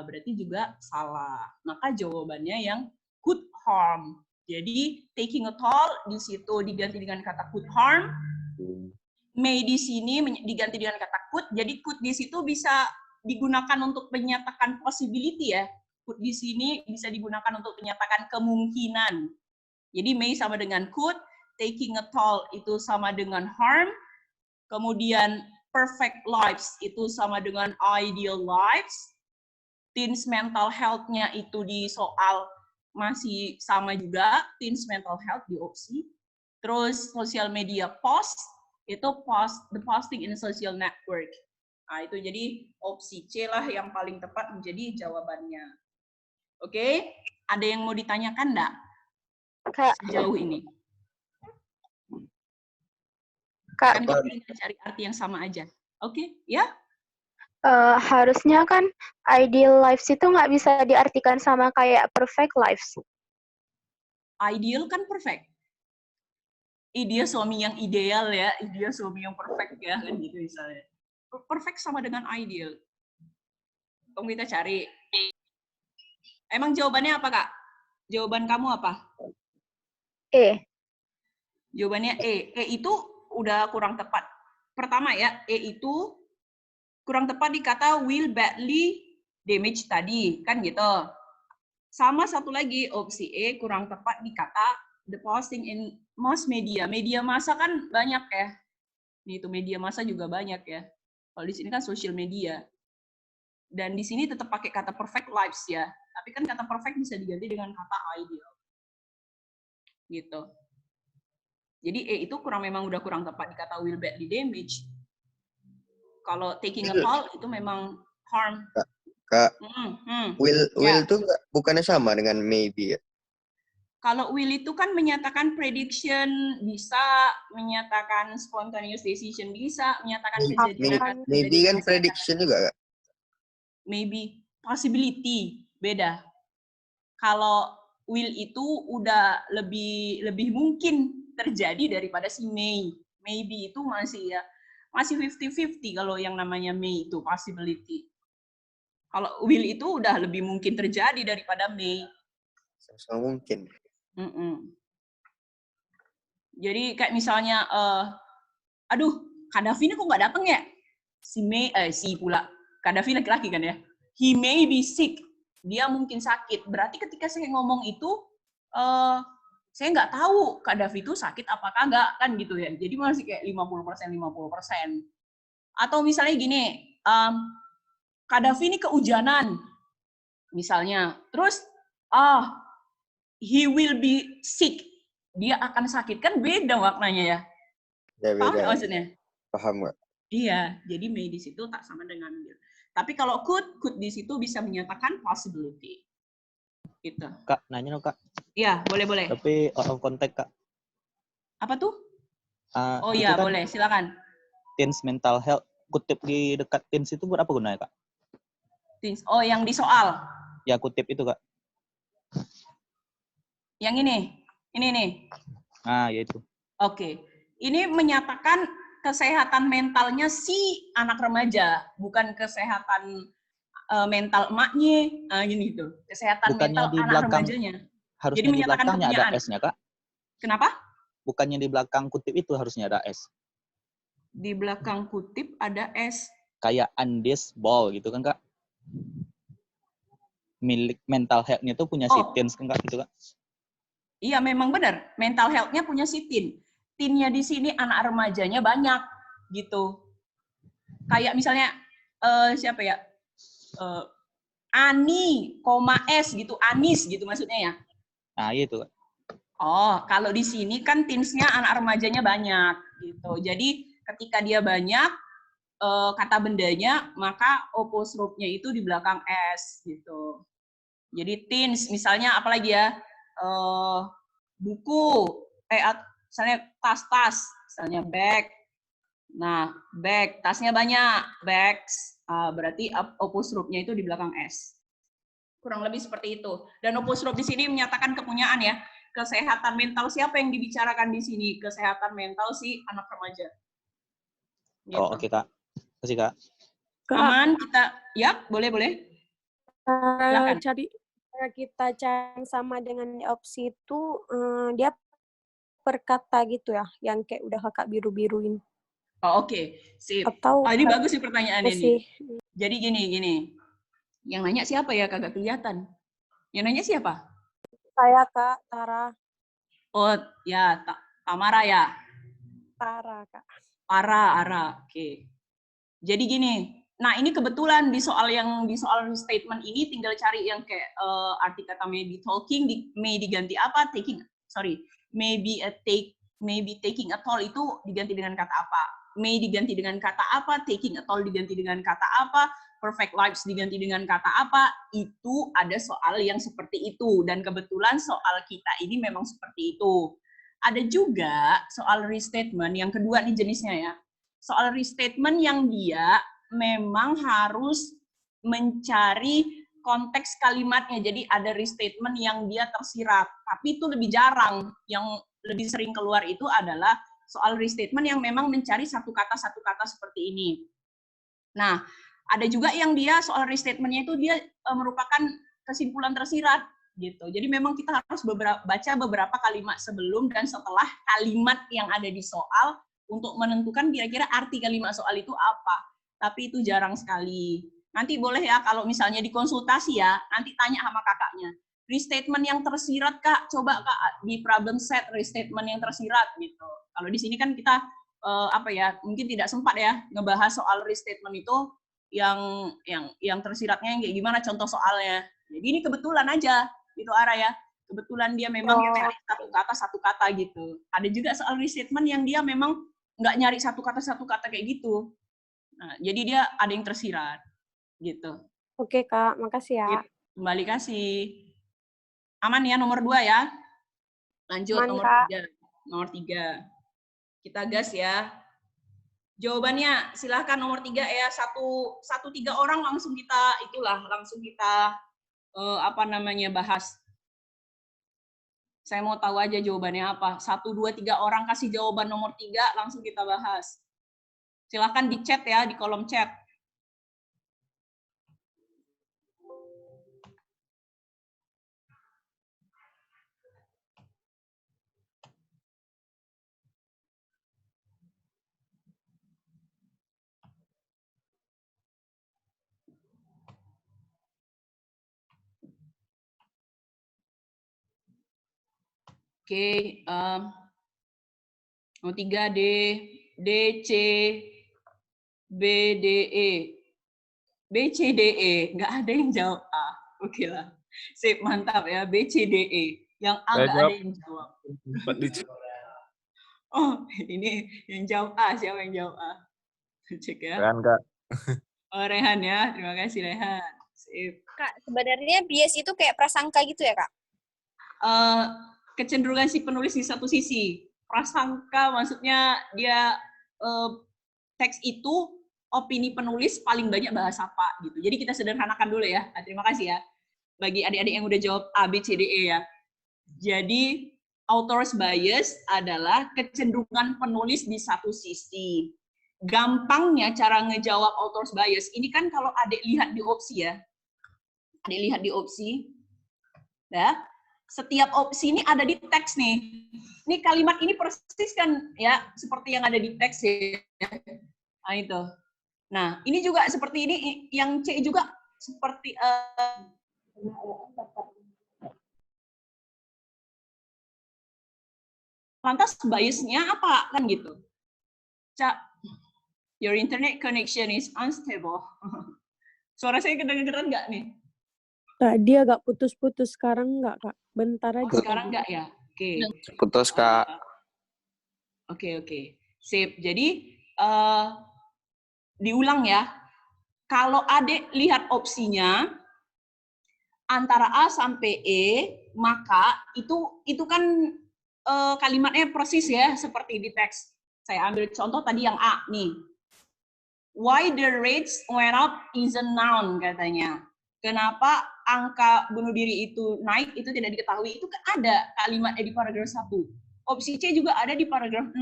Berarti juga salah. Maka jawabannya yang could harm. Jadi taking a toll di situ diganti dengan kata could harm. May di sini diganti dengan kata could. Jadi could di situ bisa digunakan untuk menyatakan possibility ya. Could di sini bisa digunakan untuk menyatakan kemungkinan. Jadi may sama dengan could, taking a toll itu sama dengan harm, kemudian perfect lives itu sama dengan ideal lives, teens mental health-nya itu di soal masih sama juga, teens mental health di opsi. Terus social media post, itu the posting in a social network. Nah, itu jadi opsi C lah yang paling tepat menjadi jawabannya. Oke, ada yang mau ditanyakan enggak? Kak, Sejauh ini. Kak, Kan kita cari arti yang sama aja. Oke, ya? harusnya kan ideal lives itu nggak bisa diartikan sama kayak perfect lives. Ideal kan perfect. Dia suami yang ideal ya, dia suami yang perfect ya, kan gitu misalnya. Perfect sama dengan ideal. Tunggu kita cari. Emang jawabannya apa, Kak? Jawaban kamu apa? E. Jawabannya E. E itu udah kurang tepat. Pertama ya, E itu kurang tepat di kata will badly damage tadi, kan gitu. Sama satu lagi, opsi E kurang tepat di kata the posting in mass media. Media massa kan banyak ya. Nih itu media massa juga banyak ya. Kalau di sini kan social media. Dan di sini tetap pakai kata perfect lives ya. Tapi kan kata perfect bisa diganti dengan kata ideal. Gitu. Jadi E itu memang udah kurang tepat di kata will badly damage. Kalau taking a toll itu memang harm. Kak, will Ya. itu bukannya sama dengan maybe ya? Kalau will itu kan menyatakan prediction bisa, menyatakan spontaneous decision bisa, menyatakan kejadian. Maybe kan prediction juga, Kak? Maybe, possibility, beda. Kalau will itu udah lebih mungkin terjadi daripada si may. Maybe itu masih 50-50 kalau yang namanya may itu possibility. Kalau will itu udah lebih mungkin terjadi daripada may. Sama mungkin. Jadi kayak misalnya, aduh, Gaddafi ini kok nggak datang ya? Gaddafi laki-laki kan ya? He may be sick. Dia mungkin sakit. Berarti ketika saya ngomong itu, saya nggak tahu Gaddafi itu sakit apakah nggak, kan gitu ya. Jadi masih kayak 50%. Atau misalnya gini, Gaddafi ini kehujanan, misalnya. Terus, he will be sick. Dia akan sakit. Kan beda maknanya ya. Paham nggak maksudnya? Paham nggak? Iya, jadi may di situ tak sama dengan will. Tapi kalau could di situ bisa menyatakan possibility. Gitu. Kak, nanya dong, Kak. Iya, boleh. Tapi out of context, Kak. Apa tuh? Oh itu iya, kan boleh. Silakan. teens mental health, kutip di dekat teens itu buat apa gunanya, Kak? Teens. Oh, yang di soal. Ya, kutip itu, Kak. Yang ini nih. Nah, ya itu. Oke. Ini menyatakan kesehatan mentalnya si anak remaja, bukan kesehatan mental emaknya, gini gitu. Kesehatan Bukannya mental di anak belakang, remajanya. harusnya Jadi di menyatakan belakangnya ada kepunyaan. S-nya, Kak. Kenapa? Bukannya di belakang kutip itu harusnya ada S. Di belakang kutip ada S. Kayak Andes Ball gitu kan, Kak. Milik mental health-nya itu punya si teens kan, Kak, gitu, Kak. Iya, memang benar. Mental health-nya punya si teen. Teen-nya di sini anak remajanya banyak, gitu. Kayak misalnya, siapa ya? Ani, S gitu. Anis gitu maksudnya ya. Nah, itu, Kak. Oh, kalau di sini kan teens-nya anak remajanya banyak, gitu. Jadi, ketika dia banyak, kata bendanya, maka apostrofe-nya itu di belakang S, gitu. Jadi teens, misalnya apalagi ya, buku, misalnya tas, misalnya bag. Nah, bag, tasnya banyak, bags, berarti apostrofe-nya itu di belakang S. Kurang lebih seperti itu. Dan apostrofe di sini menyatakan kepunyaan ya. Kesehatan mental siapa yang dibicarakan di sini? Kesehatan mental si anak remaja. Gitu. Oh, oke, Kak. Kasih, Kak. Aman, kita, ya, boleh. Silakan. Cara kita cari sama dengan opsi itu, dia per kata gitu ya, yang kayak udah kakak biru-biruin. Oh, oke. Sip. Atau ini bagus sih pertanyaannya sih. nih. Jadi gini. Yang nanya siapa ya? Kagak kelihatan. Yang nanya siapa? Saya Kak, Tara. Oh, ya, Tamara ya. Tara Kak. Ara. Oke. Jadi gini, nah ini kebetulan di soal restatement ini tinggal cari yang kayak arti kata maybe talking, may diganti apa, maybe taking a toll itu diganti dengan kata apa, may diganti dengan kata apa, taking a toll diganti dengan kata apa, perfect lives diganti dengan kata apa, itu ada soal yang seperti itu, dan kebetulan soal kita ini memang seperti itu. Ada juga soal restatement yang kedua nih jenisnya ya. Soal restatement yang dia memang harus mencari konteks kalimatnya. Jadi ada restatement yang dia tersirat, tapi itu lebih jarang. Yang lebih sering keluar itu adalah soal restatement yang memang mencari satu kata seperti ini. Nah, ada juga yang dia soal restatement-nya itu dia merupakan kesimpulan tersirat gitu. Jadi memang kita harus baca beberapa kalimat sebelum dan setelah kalimat yang ada di soal untuk menentukan kira-kira arti kalimat soal itu apa. Tapi itu jarang sekali. Nanti boleh ya kalau misalnya dikonsultasi ya, nanti tanya sama kakaknya. Restatement yang tersirat Kak, coba Kak di problem set restatement yang tersirat gitu. Kalau di sini kan kita mungkin tidak sempat ya ngebahas soal restatement itu yang tersiratnya yang kayak gimana contoh soalnya. Jadi ini kebetulan aja gitu Ara ya. Kebetulan dia memang nyari satu kata gitu. Ada juga soal restatement yang dia memang nggak nyari satu kata kayak gitu. Nah, jadi dia ada yang tersirat gitu. Oke Kak, makasih ya. Kembali kasih. Aman ya nomor 2 ya. Lanjut Aman, nomor Kak. 3. Nomor 3. Kita gas ya. Jawabannya silahkan nomor 3 ya. 1-3 orang langsung kita bahas. Saya mau tahu aja jawabannya apa. 1-2-3 orang kasih jawaban nomor 3 langsung kita bahas. Silahkan di chat ya, di kolom chat. Oke, nomor 3 D, C, B, D, E. B, C, D, E. Nggak ada yang jawab A. Oke lah. Sip, mantap ya. B, C, D, E. Yang A nggak ada yang jawab. Oh, ini yang jawab A. Siapa yang jawab A? Cek ya. Rehan, Kak. Oh, Rehan ya. Terima kasih, Rehan. Sip. Kak, sebenarnya bias itu kayak prasangka gitu ya, Kak? Kecenderungan si penulis di satu sisi. Prasangka maksudnya dia teks itu opini penulis paling banyak bahas apa gitu. Jadi kita sederhanakan dulu ya. Nah, terima kasih ya bagi adik-adik yang udah jawab A, B, C, D, E ya. Jadi author's bias adalah kecenderungan penulis di satu sisi. Gampangnya cara ngejawab author's bias ini kan kalau adik lihat di opsi ya. Adik lihat di opsi. Ya. Setiap opsi ini ada di teks nih. Ini kalimat ini persis kan ya seperti yang ada di teks ya. Nah itu. Nah ini juga seperti ini yang C juga seperti lantas biasnya apa kan gitu. Cak, your internet connection is unstable. Suara saya kedengeran nggak nih? Tadi agak putus-putus, sekarang enggak, Kak. Bentar aja. Sekarang enggak ya? Oke. Putus, Kak. Oke. Sip. Jadi, diulang ya. Kalau adik lihat opsinya, antara A sampai E, maka itu kan kalimatnya persis ya, seperti di teks. Saya ambil contoh tadi yang A nih. Why the rates went up is a noun, katanya. Kenapa angka bunuh diri itu naik, itu tidak diketahui. Itu kan ada kalimatnya di paragraf 1. Opsi C juga ada di paragraf 6.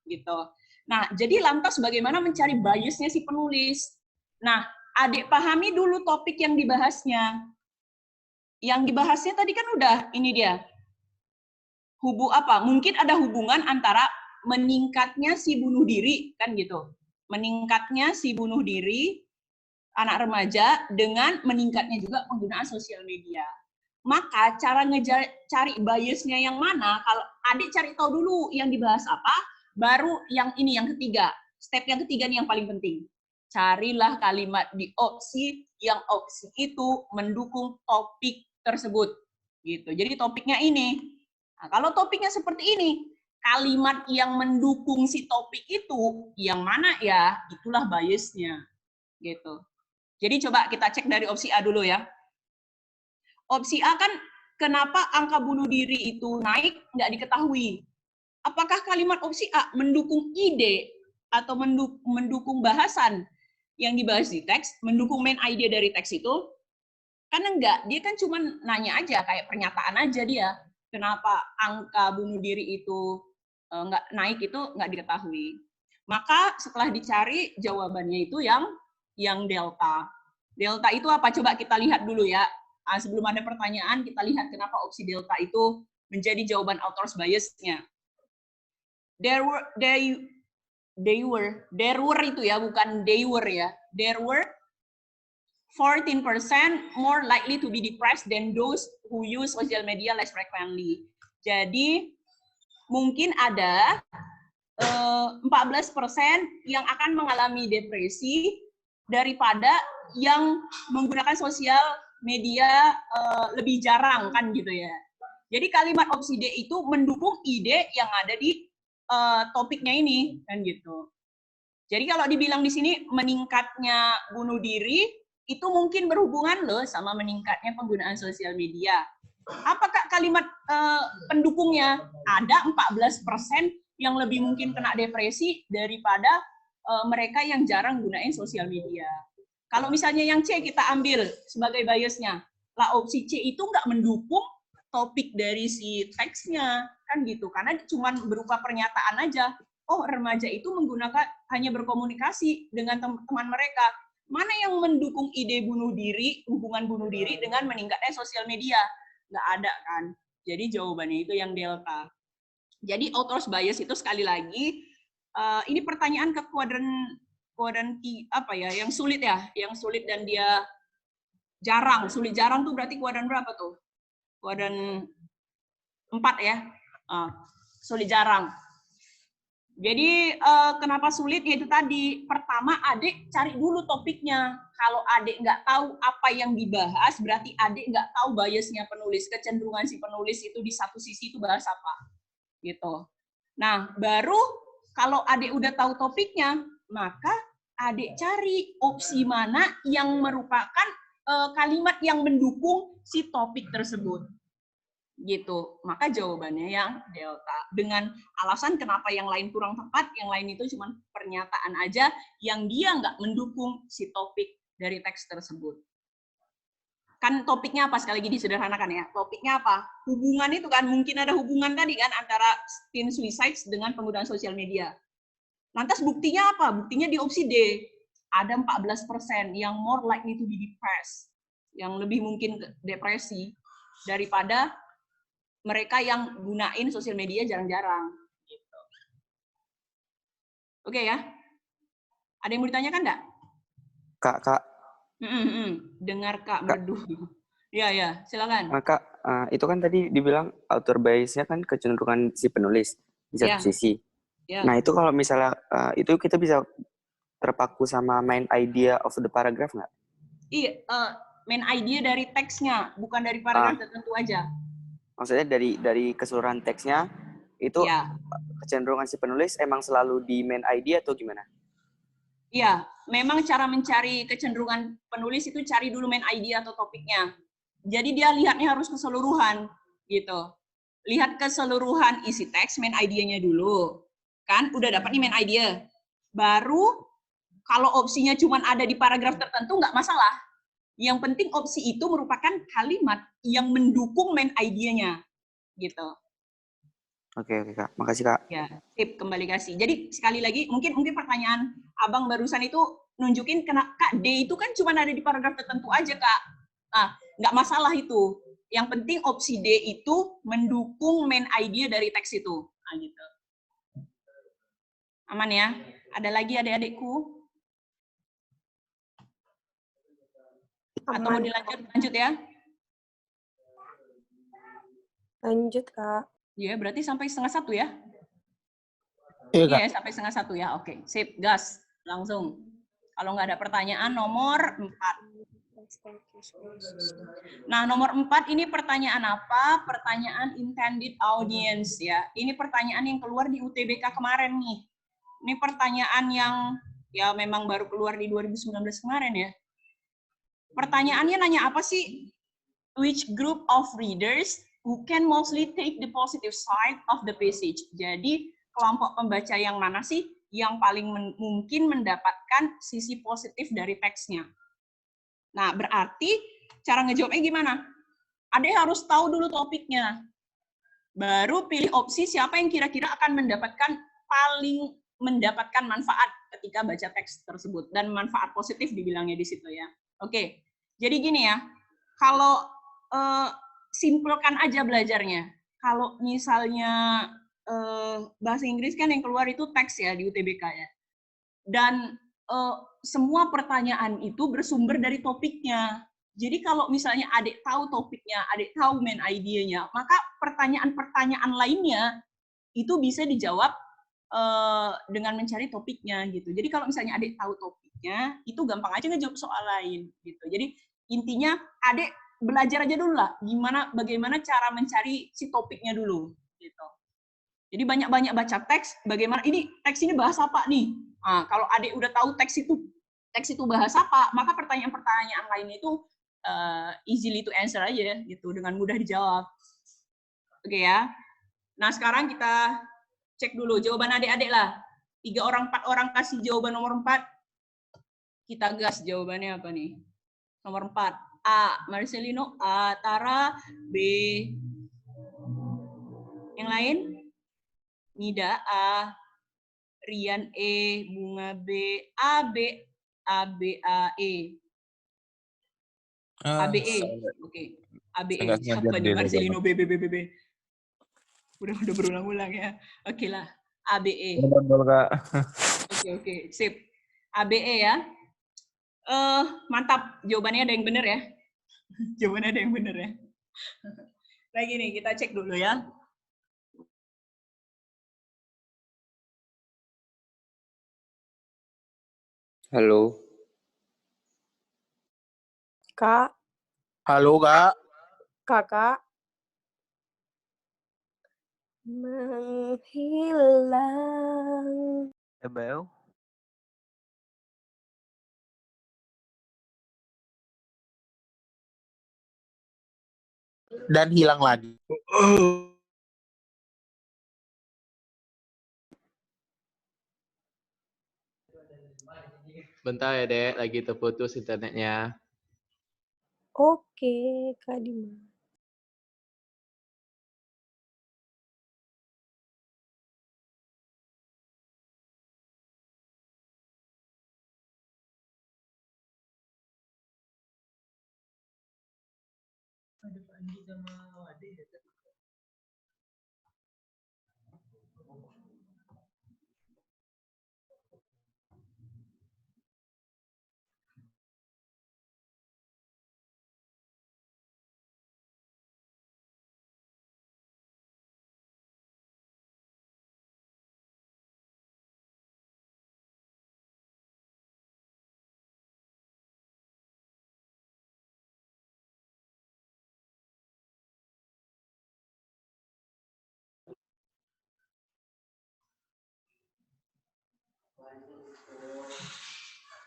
Gitu. Nah, jadi lantas bagaimana mencari biasnya si penulis? Nah, adik pahami dulu topik yang dibahasnya. Yang dibahasnya tadi kan udah, ini dia. Mungkin ada hubungan antara meningkatnya si bunuh diri, kan gitu. Meningkatnya si bunuh diri, anak remaja dengan meningkatnya juga penggunaan sosial media. Maka cara cari biasnya yang mana, kalau adik cari tahu dulu yang dibahas apa, baru yang ini, yang ketiga. Step yang ketiga nih yang paling penting. Carilah kalimat di opsi yang opsi itu mendukung topik tersebut. Gitu. Jadi topiknya ini. Nah, kalau topiknya seperti ini, kalimat yang mendukung si topik itu, yang mana ya, itulah biasnya. Gitu. Jadi coba kita cek dari opsi A dulu ya. Opsi A kan kenapa angka bunuh diri itu naik nggak diketahui. Apakah kalimat opsi A mendukung ide atau mendukung bahasan yang dibahas di teks, mendukung main idea dari teks itu? Kan enggak, dia kan cuma nanya aja, kayak pernyataan aja dia. Kenapa angka bunuh diri itu nggak naik itu nggak diketahui. Maka setelah dicari jawabannya itu yang delta. Delta itu apa? Coba kita lihat dulu ya. Sebelum ada pertanyaan, kita lihat kenapa opsi delta itu menjadi jawaban author's bias-nya. There were itu ya, bukan they were ya. There were 14% more likely to be depressed than those who use social media less frequently. Jadi mungkin ada 14% yang akan mengalami depresi daripada yang menggunakan sosial media lebih jarang kan gitu ya. Jadi kalimat opsi D itu mendukung ide yang ada di topiknya ini kan gitu. Jadi kalau dibilang di sini meningkatnya bunuh diri itu mungkin berhubungan loh sama meningkatnya penggunaan sosial media. Apakah kalimat pendukungnya? Ada 14% yang lebih mungkin kena depresi daripada mereka yang jarang gunain sosial media. Kalau misalnya yang C kita ambil sebagai biasnya, lah opsi C itu nggak mendukung topik dari si teksnya, kan gitu. Karena cuma berupa pernyataan aja. Oh, remaja itu hanya berkomunikasi dengan teman mereka. Mana yang mendukung ide bunuh diri, hubungan bunuh diri dengan meningkatnya sosial media? Nggak ada kan. Jadi jawabannya itu yang delta. Jadi author's bias itu sekali lagi, ini pertanyaan ke kuadran apa ya, yang sulit ya, yang sulit dan dia jarang. Sulit jarang tuh berarti kuadran berapa tuh? Kuadran 4 ya. Sulit jarang. Jadi kenapa sulit? Yaitu tadi, pertama adik cari dulu topiknya. Kalau adik nggak tahu apa yang dibahas, berarti adik nggak tahu biasnya penulis, kecenderungan si penulis itu di satu sisi itu bahas apa. Gitu. Nah, baru kalau adik udah tahu topiknya, maka adik cari opsi mana yang merupakan kalimat yang mendukung si topik tersebut. Gitu. Maka jawabannya yang delta. Dengan alasan kenapa yang lain kurang tepat, yang lain itu cuma pernyataan aja yang dia nggak mendukung si topik dari teks tersebut. Kan topiknya apa, sekali lagi disederhanakan ya. Topiknya apa? Hubungan itu kan, mungkin ada hubungan tadi kan antara teen suicides dengan penggunaan sosial media. Lantas buktinya apa? Buktinya di opsi D. Ada 14% yang more likely to be depressed. Yang lebih mungkin depresi daripada mereka yang gunain sosial media jarang-jarang. Gitu. Oke ya? Ada yang mau ditanyakan nggak? Kak. Dengar Kak merdu. Ya, silakan. Kak, itu kan tadi dibilang author bias-nya kan kecenderungan si penulis di satu sisi. Ya. Nah, itu kalau misalnya itu kita bisa terpaku sama main idea of the paragraph nggak? Iya, main idea dari teksnya, bukan dari paragraf tertentu aja. Maksudnya dari keseluruhan teksnya itu kecenderungan si penulis emang selalu di main idea atau gimana? Iya, memang cara mencari kecenderungan penulis itu cari dulu main idea atau topiknya. Jadi dia lihatnya harus keseluruhan, gitu. Lihat keseluruhan isi teks, main idea-nya dulu. Kan, udah dapat nih main idea. Baru, kalau opsinya cuma ada di paragraf tertentu, nggak masalah. Yang penting opsi itu merupakan kalimat yang mendukung main idea-nya, gitu. Oke, Kak. Makasih, Kak. Ya, sip, kembali kasih. Jadi sekali lagi, mungkin pertanyaan Abang barusan itu nunjukin Kak, D itu kan cuma ada di paragraf tertentu aja, Kak. Nah, nggak masalah itu. Yang penting opsi D itu mendukung main idea dari teks itu. Nah, gitu. Aman ya? Ada lagi adik-adikku? Atau mau dilanjut ya? Lanjut, Kak. Iya, berarti sampai 12:30 ya? Iya, Kak. Iya, sampai 12:30 ya. Oke, sip, gas. Langsung. Kalau nggak ada pertanyaan, nomor 4. Nah, nomor 4 ini pertanyaan apa? Pertanyaan intended audience ya. Ini pertanyaan yang keluar di UTBK kemarin nih. Ini pertanyaan yang ya memang baru keluar di 2019 kemarin ya. Pertanyaannya nanya apa sih? Which group of readers who can mostly take the positive side of the passage? Jadi, kelompok pembaca yang mana sih yang paling mungkin mendapatkan sisi positif dari teksnya? Nah, berarti cara ngejawabnya gimana? Ada harus tahu dulu topiknya. Baru pilih opsi siapa yang kira-kira akan paling mendapatkan manfaat ketika baca teks tersebut. Dan manfaat positif dibilangnya di situ ya. Oke, jadi gini ya. Kalau simpelkan aja belajarnya. Kalau misalnya bahasa Inggris kan yang keluar itu teks ya di UTBK ya. Dan semua pertanyaan itu bersumber dari topiknya. Jadi kalau misalnya adik tahu topiknya, adik tahu main idenya, maka pertanyaan-pertanyaan lainnya itu bisa dijawab dengan mencari topiknya gitu. Jadi kalau misalnya adik tahu topiknya, itu gampang aja ngejawab soal lain gitu. Jadi intinya adik belajar aja dulu lah, bagaimana cara mencari si topiknya dulu gitu. Jadi banyak-banyak baca teks, bagaimana teks ini bahas apa nih? Nah, kalau adik udah tahu teks itu bahas apa, maka pertanyaan-pertanyaan lain itu easily to answer aja gitu, dengan mudah dijawab. Oke ya. Nah, sekarang kita cek dulu jawaban adik-adik lah. 3 orang, 4 orang kasih jawaban nomor 4. Kita gas jawabannya apa nih? Nomor 4. A. Marcelino. A. Tara. B. Yang lain? Nida. A. Rian. E. Bunga. B. A. B. A. B. A. E. A. B. E. Oke. A. B. E. Siapa nih? Marcelino. B. B. B. B. B. Udah berulang-ulang ya. Oke lah. A. B. E. Oke. Sip. A. B. E ya. Mantap. Jawabannya ada yang benar ya. Jawabannya ada yang benar ya. Lagi nih, kita cek dulu ya. Halo. Kak. Halo, Kak. Kakak. Menghilang. Bel. Dan hilang lagi. Bentar ya, Dek. Lagi terputus internetnya. Oke, Kak Dima. Ada Panji sama Wade ya.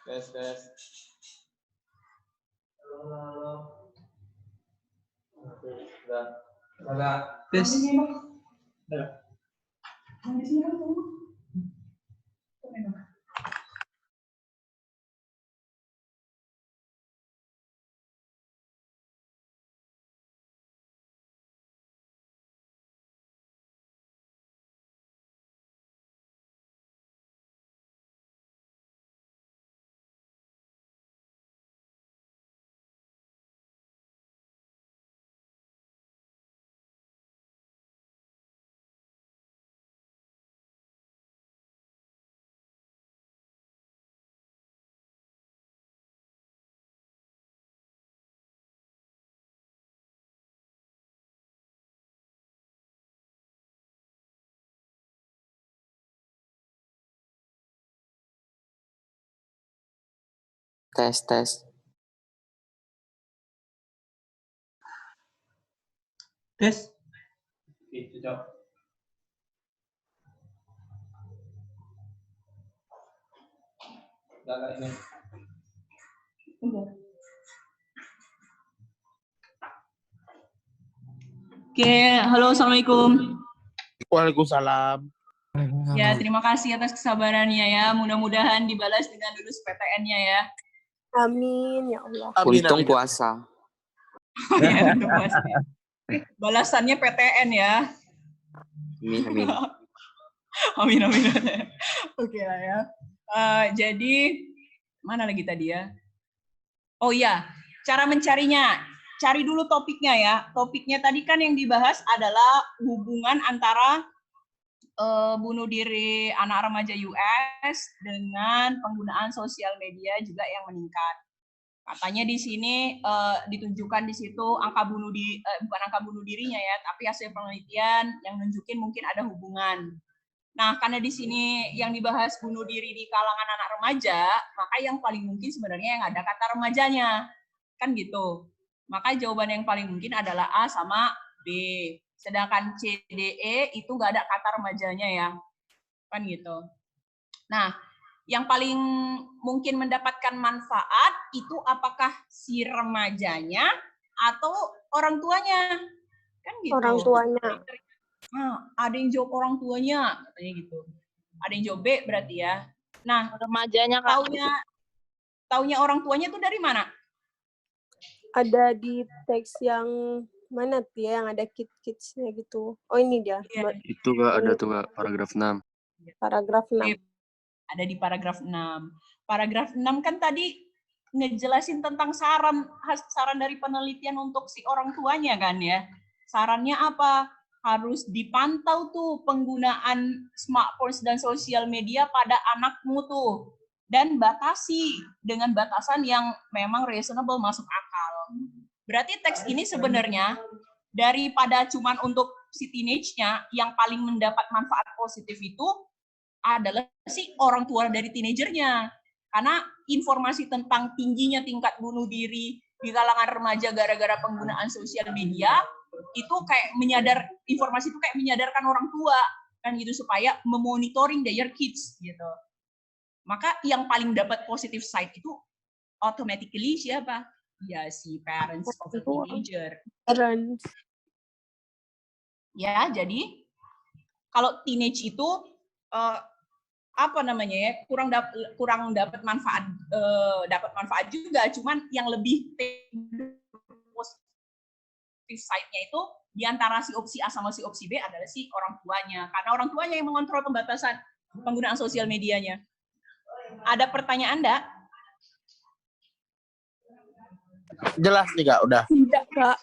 Tes. Halo. Udah. Tes. Tes, tes. Tes. Gitu, Cok. Enggak ini. Oke, halo, assalamualaikum. Waalaikumsalam. Ya, terima kasih atas kesabarannya ya. Mudah-mudahan dibalas dengan lulus PTN-nya ya. Amin ya Allah. Untung puasa. Ya, untuk puasa. Balasannya PTN ya. Amin, amin. Amin, amin. Oke lah ya. Jadi, mana lagi tadi ya? Oh iya, cara mencarinya. Cari dulu topiknya ya. Topiknya tadi kan yang dibahas adalah hubungan antara bunuh diri anak remaja US dengan penggunaan sosial media juga yang meningkat. Katanya di sini ditunjukkan di situ angka bukan angka bunuh dirinya ya, tapi hasil penelitian yang nunjukin mungkin ada hubungan. Nah, karena di sini yang dibahas bunuh diri di kalangan anak remaja, maka yang paling mungkin sebenarnya yang ada kata remajanya. Kan gitu. Maka jawaban yang paling mungkin adalah A sama B. Sedangkan C, D, E itu nggak ada kata remajanya ya. Kan gitu. Nah, yang paling mungkin mendapatkan manfaat itu apakah si remajanya atau orang tuanya? Kan gitu. Orang tuanya. Nah, ada yang jawab orang tuanya, katanya gitu. Ada yang jawab B berarti ya. Nah, remajanya taunya orang tuanya itu dari mana? Ada di teks yang mana tuh ya, yang ada kids-kidsnya gitu. Oh ini dia. Yeah. Itu Kak, ada tuh Kak, paragraf 6. Paragraf 6. Ada di paragraf 6. Paragraf 6 kan tadi ngejelasin tentang saran dari penelitian untuk si orang tuanya kan ya. Sarannya apa? Harus dipantau tuh penggunaan smartphone dan sosial media pada anakmu tuh. Dan batasi dengan batasan yang memang reasonable, masuk akal. Berarti teks ini sebenarnya daripada cuman untuk si teenage-nya, yang paling mendapat manfaat positif itu adalah si orang tua dari teenager-nya. Karena informasi tentang tingginya tingkat bunuh diri di kalangan remaja gara-gara penggunaan sosial media, itu kayak informasi itu kayak menyadarkan orang tua kan gitu, supaya memonitoring their kids gitu. Maka yang paling dapat positive side itu automatically siapa? Ya si parents of the teenager. Parents. Ya, jadi kalau teenage itu apa namanya ya, kurang dapat manfaat juga, cuman yang lebih positive side-nya itu di antara si opsi A sama si opsi B adalah si orang tuanya, karena orang tuanya yang mengontrol pembatasan penggunaan sosial medianya. Ada pertanyaan enggak? Jelas nih Kak, udah. Tidak Kak.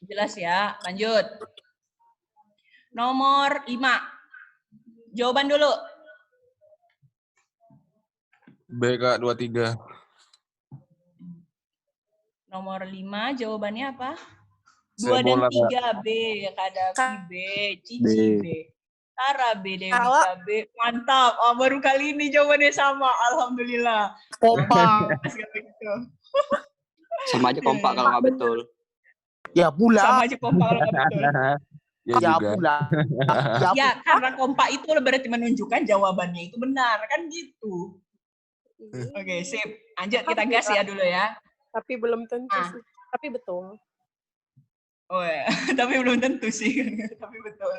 Jelas ya, lanjut. Nomor 5. Jawaban dulu. B Kak, 23. Nomor 5, jawabannya apa? 2 Saya dan bola, 3 B. Kadafi B, Cici B. Tara B, Devika B. Mantap. Oh, baru kali ini jawabannya sama. Alhamdulillah. Kompak. Sama aja kompak kalau nggak betul. Ya pula. Sama aja kompak kalau nggak betul. Ya pula. Ya, karena kompak itu berarti menunjukkan jawabannya itu benar. Kan gitu. Oke, sip. Lanjut, kita gas ya dulu ya. Tapi belum tentu sih. Tapi betul. Oh ya, tapi belum tentu sih. Tapi betul.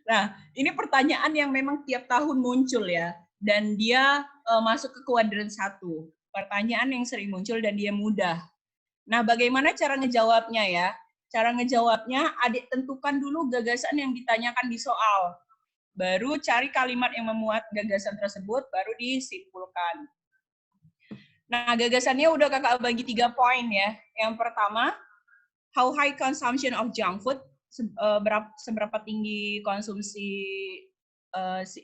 Nah, ini pertanyaan yang memang tiap tahun muncul ya. Dan dia masuk ke kuadran 1. Pertanyaan yang sering muncul dan dia mudah. Nah, bagaimana cara ngejawabnya ya? Cara ngejawabnya, adik tentukan dulu gagasan yang ditanyakan di soal. Baru cari kalimat yang memuat gagasan tersebut, baru disimpulkan. Nah, gagasannya udah kakak bagi 3 poin ya. Yang pertama, how high consumption of junk food, seberapa tinggi konsumsi,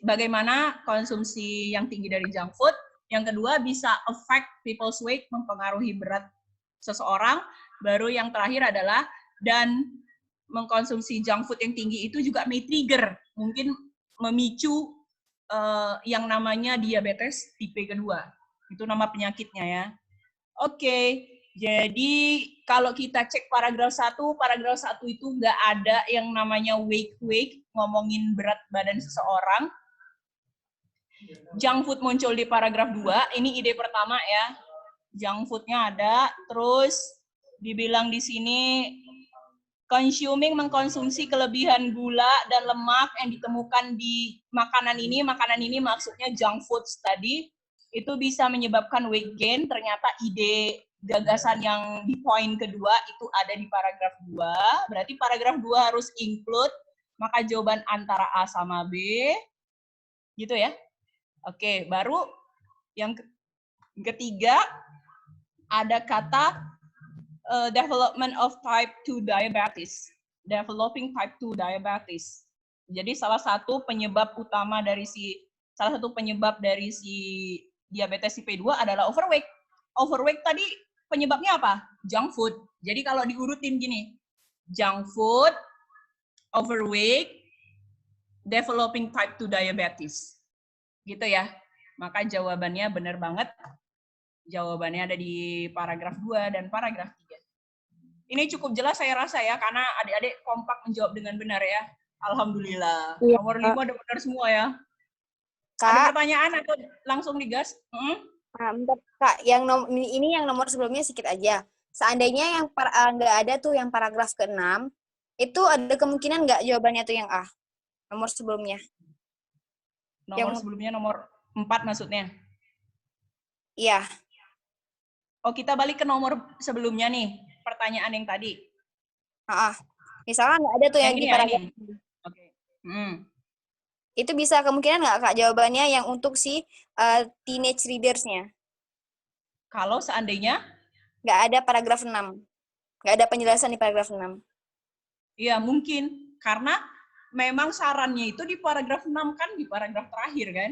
bagaimana konsumsi yang tinggi dari junk food. Yang kedua, bisa affect people's weight, mempengaruhi berat seseorang. Baru yang terakhir adalah, dan mengkonsumsi junk food yang tinggi itu juga may trigger, mungkin memicu yang namanya diabetes tipe kedua. Itu nama penyakitnya ya. Oke, jadi kalau kita cek paragraf 1 itu nggak ada yang namanya weight, ngomongin berat badan seseorang. Junk food muncul di paragraf 2, ini ide pertama ya. Junk food-nya ada, terus dibilang di sini mengkonsumsi kelebihan gula dan lemak yang ditemukan di makanan ini maksudnya junk foods tadi, itu bisa menyebabkan weight gain. Ternyata ide gagasan yang di poin kedua itu ada di paragraf 2. Berarti paragraf 2 harus include, maka jawaban antara A sama B. Gitu ya. Oke, baru yang ketiga ada kata development of type 2 diabetes. Developing type 2 diabetes. Jadi salah satu penyebab dari si diabetes tipe 2 adalah overweight. Overweight tadi penyebabnya apa? Junk food. Jadi kalau diurutin gini, junk food, overweight, developing type 2 diabetes. Gitu ya. Maka jawabannya benar banget. Jawabannya ada di paragraf 2 dan paragraf 3. Ini cukup jelas saya rasa ya, karena adik-adik kompak menjawab dengan benar ya. Alhamdulillah. Iya, Nomor 5 udah benar semua ya. Kak, Ada pertanyaan atau langsung digas? bentar, Kak, ini yang nomor sebelumnya sedikit aja. Seandainya yang nggak ada tuh yang paragraf ke-6, itu ada kemungkinan nggak jawabannya tuh yang A? Nomor sebelumnya. Sebelumnya nomor 4 maksudnya? Iya. Oh, kita balik ke nomor sebelumnya nih, pertanyaan yang tadi. Misalnya nggak ada tuh yang di paragraf. Oke. Itu bisa kemungkinan nggak, Kak, jawabannya yang untuk si teenage readers-nya? Kalau seandainya? Nggak ada paragraf 6. Nggak ada penjelasan di paragraf 6. Iya, mungkin. Karena memang sarannya itu di paragraf 6 kan, di paragraf terakhir kan.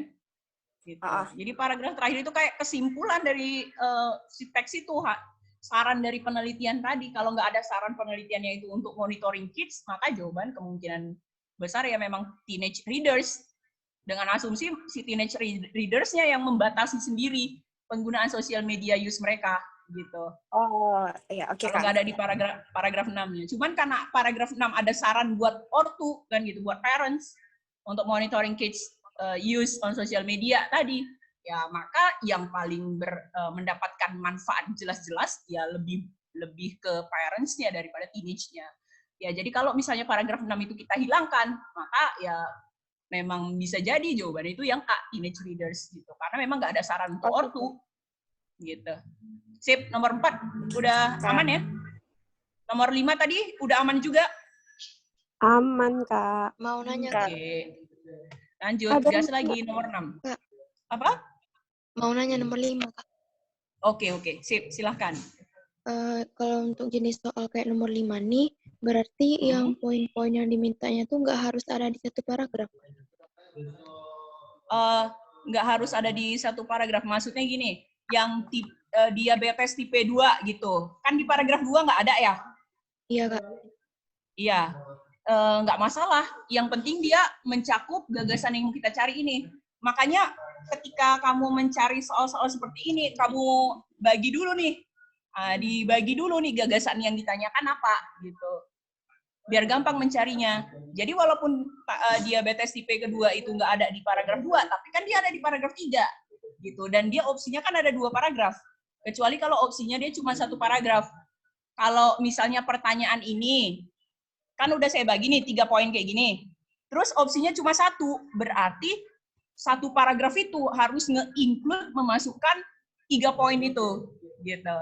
Gitu. Jadi paragraf terakhir itu kayak kesimpulan dari si teks itu, saran dari penelitian tadi. Kalau nggak ada saran penelitiannya itu untuk monitoring kids, maka jawaban kemungkinan besar ya memang teenage readers. Dengan asumsi si teenage readers-nya yang membatasi sendiri penggunaan sosial media use mereka gitu. Oh, iya, oke, Kalau Kak. nggak ada di paragraf 6-nya. Cuman karena paragraf 6 ada saran buat ortu kan gitu, buat parents untuk monitoring kids use on social media tadi, ya maka yang paling mendapatkan manfaat jelas-jelas ya lebih ke parents-nya daripada teenage-nya. Ya jadi kalau misalnya paragraf 6 itu kita hilangkan, maka ya memang bisa jadi jawaban itu yang A, teenage readers gitu. Karena memang nggak ada saran untuk ortu gitu. Sip, nomor 4 udah aman ya? Nomor 5 tadi udah aman juga? Aman, Kak. Mau nanya, Kak. Oke. Lanjut, gas lagi nomor 6. Kak. Apa? Mau nanya nomor 5, Kak. Oke, sip, silahkan. Kalau untuk jenis soal kayak nomor 5 nih, berarti yang poin-poin yang dimintanya tuh nggak harus ada di satu paragraf. Nggak harus ada di satu paragraf. Maksudnya gini, yang diabetes tipe 2 gitu. Kan di paragraf 2 nggak ada ya? Iya, Kak. Iya. Nggak masalah. Yang penting dia mencakup gagasan yang kita cari ini. Makanya ketika kamu mencari soal-soal seperti ini, kamu bagi dulu nih. Dibagi dulu nih gagasan yang ditanyakan apa gitu. Biar gampang mencarinya. Jadi walaupun diabetes tipe kedua itu nggak ada di paragraf 2, tapi kan dia ada di paragraf 3 gitu. Dan dia opsinya kan ada 2 paragraf. Kecuali kalau opsinya dia cuma 1 paragraf. Kalau misalnya pertanyaan ini kan udah saya bagi nih 3 poin kayak gini. Terus opsinya cuma 1, berarti 1 paragraf itu harus nge-include memasukkan 3 poin itu gitu.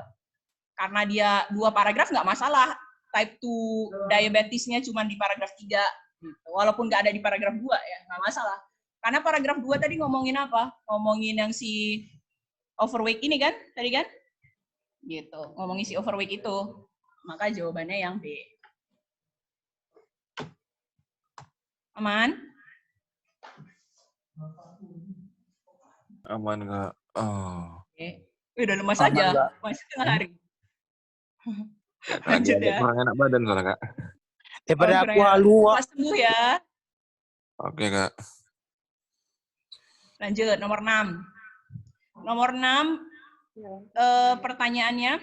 Karena dia 2 paragraf nggak masalah. Type 2 diabetesnya cuma di paragraf 3. Gitu. Walaupun nggak ada di paragraf 2 ya, nggak masalah. Karena paragraf 2 tadi ngomongin apa? Ngomongin yang si overweight ini kan? Tadi kan? Gitu. Ngomongin si overweight itu. Maka jawabannya yang B. Aman? Aman nggak? Oh. Oke. Udah lemas aja. Masih tengah hari. Lanjut ya. Kurang enak badan soalnya, Kak. Daripada aku halu. Sembuh ya. Oke, Kak. Lanjut, nomor 6. Nomor 6, pertanyaannya.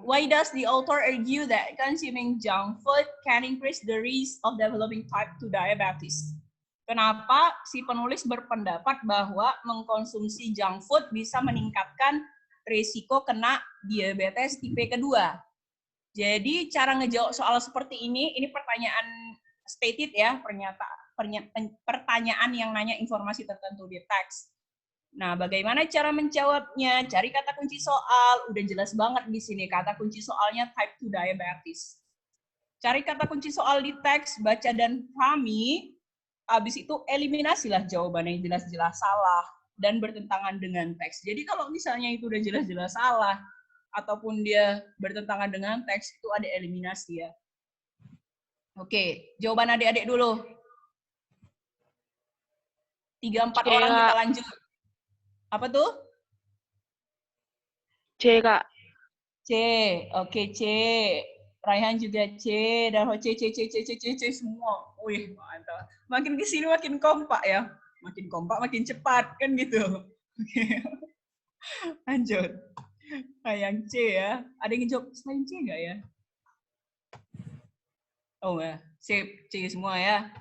Why does the author argue that consuming junk food can increase the risk of developing type 2 diabetes? Kenapa si penulis berpendapat bahwa mengkonsumsi junk food bisa meningkatkan risiko kena diabetes tipe kedua? Jadi cara ngejawab soal seperti ini pertanyaan stated ya, pertanyaan yang nanya informasi tertentu di teks. Nah, bagaimana cara menjawabnya? Cari kata kunci soal, udah jelas banget di sini kata kunci soalnya type 2 diabetes. Cari kata kunci soal di teks, baca dan pahami, habis itu eliminasilah jawabannya yang jelas-jelas salah dan bertentangan dengan teks. Jadi kalau misalnya itu udah jelas-jelas salah, ataupun dia bertentangan dengan teks, itu ada eliminasi ya. Oke, jawaban adik-adik dulu. 3-4 orang kita lanjut. Apa tuh? C, Kak. C. Oke, C. Raihan juga C. Dan C semua. Wih, mantap. Makin ke sini makin kompak ya. Makin kompak, makin cepat. Kan gitu. Oke. Lanjut. Yang C ya. Ada yang jawab selain C nggak ya? Oh ya. Sip. C semua ya.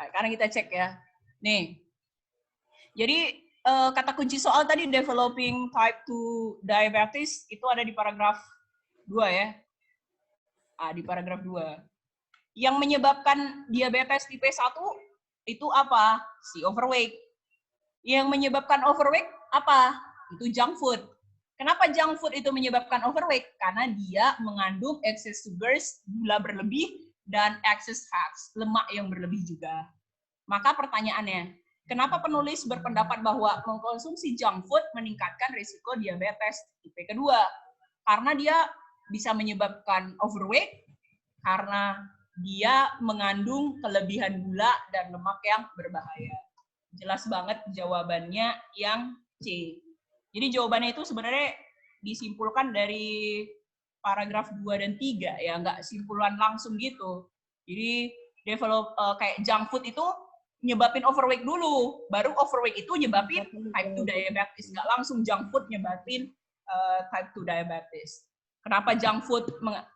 Sekarang kita cek ya. Nih. Jadi, kata kunci soal tadi developing type 2 diabetes itu ada di paragraf 2 ya. Di paragraf 2. Yang menyebabkan diabetes tipe 1 itu apa? Si overweight. Yang menyebabkan overweight apa? Itu junk food. Kenapa junk food itu menyebabkan overweight? Karena dia mengandung excess sugars, gula berlebih, dan excess fats, lemak yang berlebih juga. Maka pertanyaannya, kenapa penulis berpendapat bahwa mengkonsumsi junk food meningkatkan risiko diabetes tipe kedua? Karena dia bisa menyebabkan overweight, karena dia mengandung kelebihan gula dan lemak yang berbahaya. Jelas banget jawabannya yang C. Jadi jawabannya itu sebenarnya disimpulkan dari paragraf 2 dan 3, ya, nggak simpulan langsung gitu. Jadi kayak junk food itu nyebabin overweight dulu, baru overweight itu nyebabin type 2 diabetes, nggak langsung junk food nyebabin type 2 diabetes. Kenapa junk food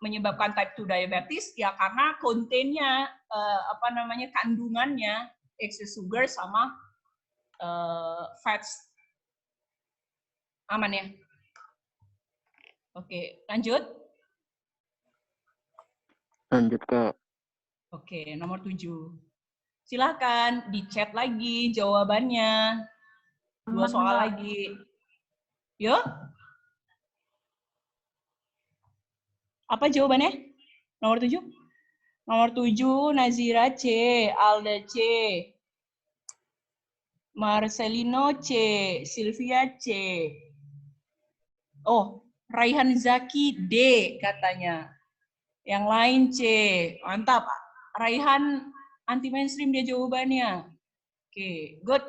menyebabkan type 2 diabetes? Ya karena kontennya, kandungannya excess sugar sama fats. Aman ya? Oke, lanjut. Lanjut, Kak. Oke, nomor 7. Silahkan di-chat lagi jawabannya. 2 soal lagi. Yuk. Apa jawabannya? Nomor 7? Nomor 7, Nazira C, Alda C, Marcelino C, Sylvia C. Oh, Raihan Zaki D katanya. Yang lain C. Mantap. Raihan anti mainstream dia jawabannya. Oke, good.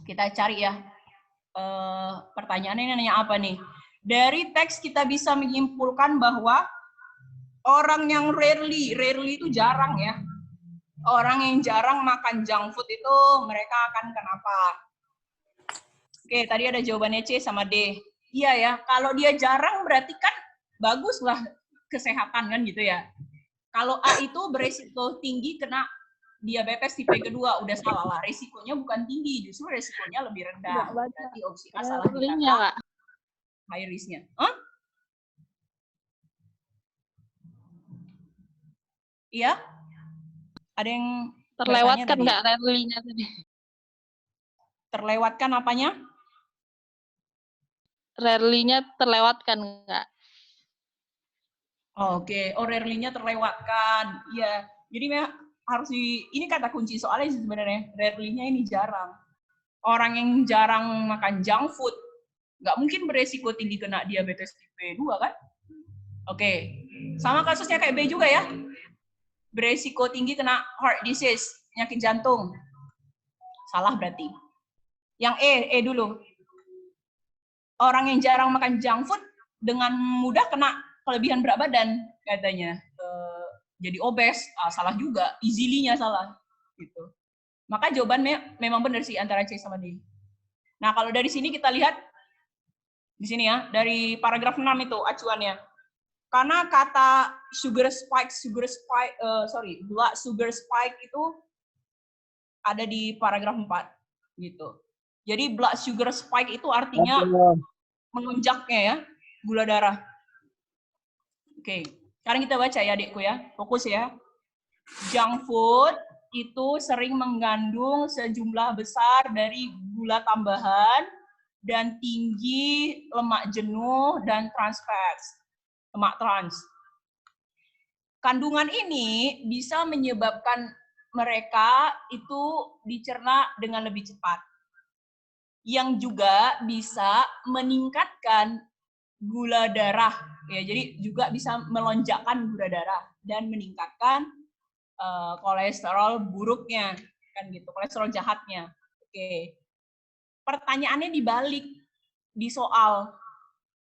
Kita cari ya. Pertanyaannya nanya apa nih? Dari teks kita bisa menyimpulkan bahwa orang yang rarely itu jarang ya. Orang yang jarang makan junk food itu mereka akan kenapa? Oke, tadi ada jawabannya C sama D. Iya ya, kalau dia jarang berarti kan baguslah kesehatan kan gitu ya. Kalau A itu beresiko tinggi kena diabetes tipe kedua, udah salah lah. Resikonya bukan tinggi, justru resikonya lebih rendah. Berarti opsi A salah di kata high risk-nya. Iya? Ada yang terlewatkan nggak rally-nya tadi? Terlewatkan apanya? Rally-nya terlewatkan nggak? Oke, rarely-nya terlewatkan. Iya, jadi harus ini kata kunci soalnya sebenarnya. Rarely-nya ini jarang. Orang yang jarang makan junk food nggak mungkin beresiko tinggi kena diabetes tipe 2 kan? Oke, sama kasusnya kayak B juga ya. Beresiko tinggi kena heart disease, penyakit jantung. Salah berarti. Yang E dulu. Orang yang jarang makan junk food dengan mudah kena kelebihan berat badan katanya. Jadi obes, salah juga. Easily-nya salah. Gitu. Maka jawabannya memang benar sih antara C sama D. Nah, kalau dari sini kita lihat, di sini ya, dari paragraf 6 itu acuannya. Karena kata blood sugar spike itu ada di paragraf 4 gitu. Jadi blood sugar spike itu artinya melonjaknya ya, gula darah. Oke, sekarang kita baca ya adikku ya, fokus ya. Junk food itu sering mengandung sejumlah besar dari gula tambahan dan tinggi lemak jenuh dan trans fats, lemak trans. Kandungan ini bisa menyebabkan mereka itu dicerna dengan lebih cepat. Yang juga bisa meningkatkan gula darah, ya. Jadi juga bisa melonjakkan gula darah dan meningkatkan kolesterol buruknya, kan gitu, kolesterol jahatnya. Oke. Pertanyaannya dibalik di soal.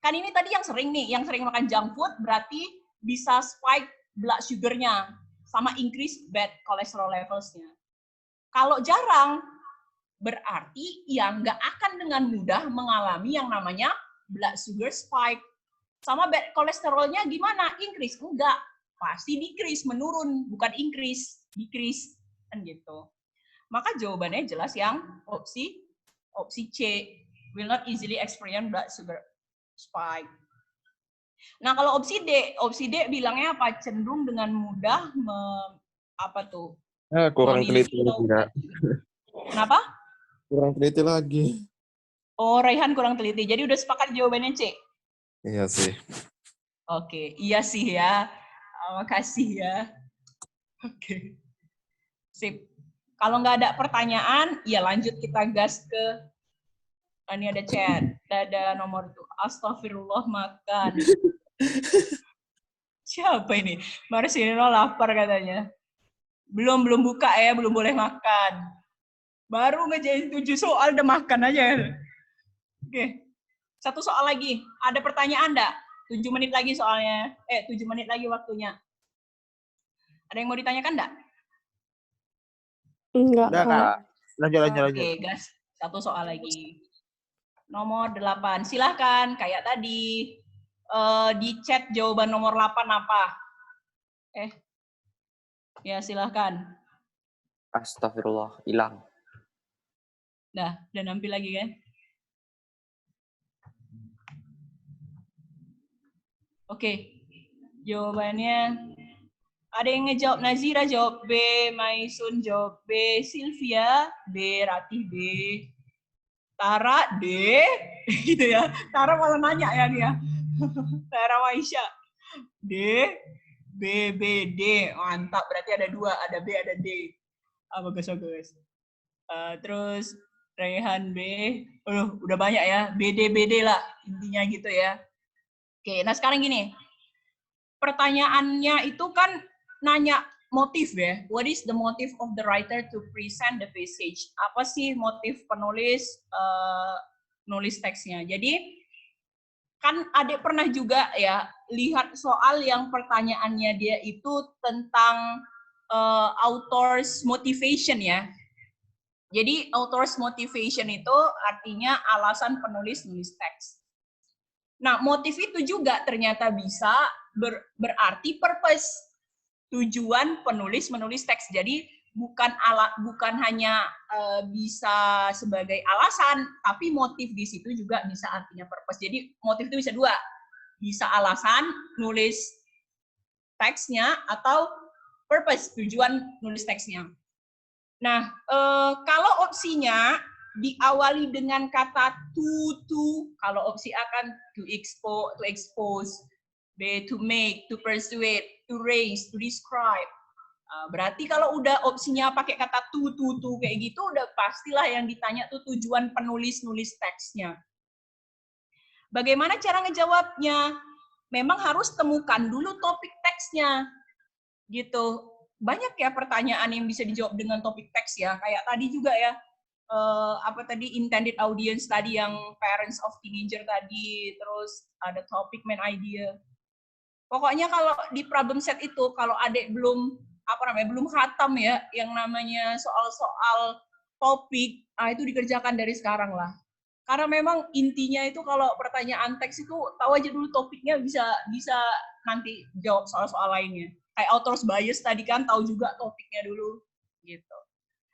Kan ini tadi yang sering makan junk food berarti bisa spike blood sugar-nya sama increase bad cholesterol levels-nya. Kalau jarang, berarti yang nggak akan dengan mudah mengalami yang namanya blood sugar spike. Sama bad kolesterolnya gimana? Increase? Enggak. Pasti decrease, menurun. Bukan increase, decrease. Kan gitu. Maka jawabannya jelas yang opsi C. Will not easily experience blood sugar spike. Nah, kalau opsi D bilangnya apa? Cenderung dengan mudah Kurang teliti lagi, Kak. Kenapa? Kurang teliti lagi. Oh, Raihan kurang teliti. Jadi udah sepakat jawabannya C? Iya sih. Oke, iya sih ya. Makasih ya. Oke. Sip. Kalau nggak ada pertanyaan, ya lanjut kita gas ke ini ada chat. Ada nomor tuh. Astagfirullah makan. Siapa ini? Marcelino lapar katanya. Belum buka ya, belum boleh makan. Baru ngejain 7 soal udah makan aja. Oke. 1 soal lagi. Ada pertanyaan enggak? 7 menit lagi soalnya. 7 menit lagi waktunya. Ada yang mau ditanyakan enggak? Enggak, Udah, Kak. Lanjut. Oke, gas. 1 soal lagi. Nomor 8. Silahkan, kayak tadi. Di chat jawaban nomor 8 apa? Ya, silahkan. Astagfirullah, hilang. Udah nampil lagi kan? Oke. Jawabannya ada yang ngejawab. Nazira jawab B, Maisun jawab B, Sylvia B, Ratih B, Tara D, gitu ya. Tara malah nanya ya dia. Tara Maisha D, B, B, D. Mantap, berarti ada 2, ada B, ada D. Bagus. Terus Rehan B, udah banyak ya. BD lah, intinya gitu ya. Oke, nah sekarang gini. Pertanyaannya itu kan nanya motif ya. What is the motive of the writer to present the passage? Apa sih motif penulis nulis teksnya? Jadi kan adik pernah juga ya lihat soal yang pertanyaannya dia itu tentang author's motivation ya. Jadi author's motivation itu artinya alasan penulis nulis teks. Nah, motif itu juga ternyata bisa berarti purpose, tujuan penulis menulis teks. Jadi bukan hanya bisa sebagai alasan, tapi motif di situ juga bisa artinya purpose. Jadi motif itu bisa 2, bisa alasan nulis teksnya atau purpose, tujuan nulis teksnya. Nah, kalau opsinya diawali dengan kata to, kalau opsi A kan to expose, B to make, to persuade, to raise, to describe. Berarti kalau udah opsinya pakai kata to kayak gitu, udah pastilah yang ditanya tuh tujuan penulis nulis teksnya. Bagaimana cara ngejawabnya? Memang harus temukan dulu topik teksnya, gitu. Banyak ya pertanyaan yang bisa dijawab dengan topik teks ya. Kayak tadi juga ya. Intended audience tadi yang parents of teenager tadi, terus ada topic main idea. Pokoknya kalau di problem set itu kalau adik belum khatam ya yang namanya soal-soal topik, itu dikerjakan dari sekarang lah. Karena memang intinya itu kalau pertanyaan teks itu tahu aja dulu topiknya, bisa nanti jawab soal-soal lainnya. Kayak author's bias tadi kan tahu juga topiknya dulu gitu.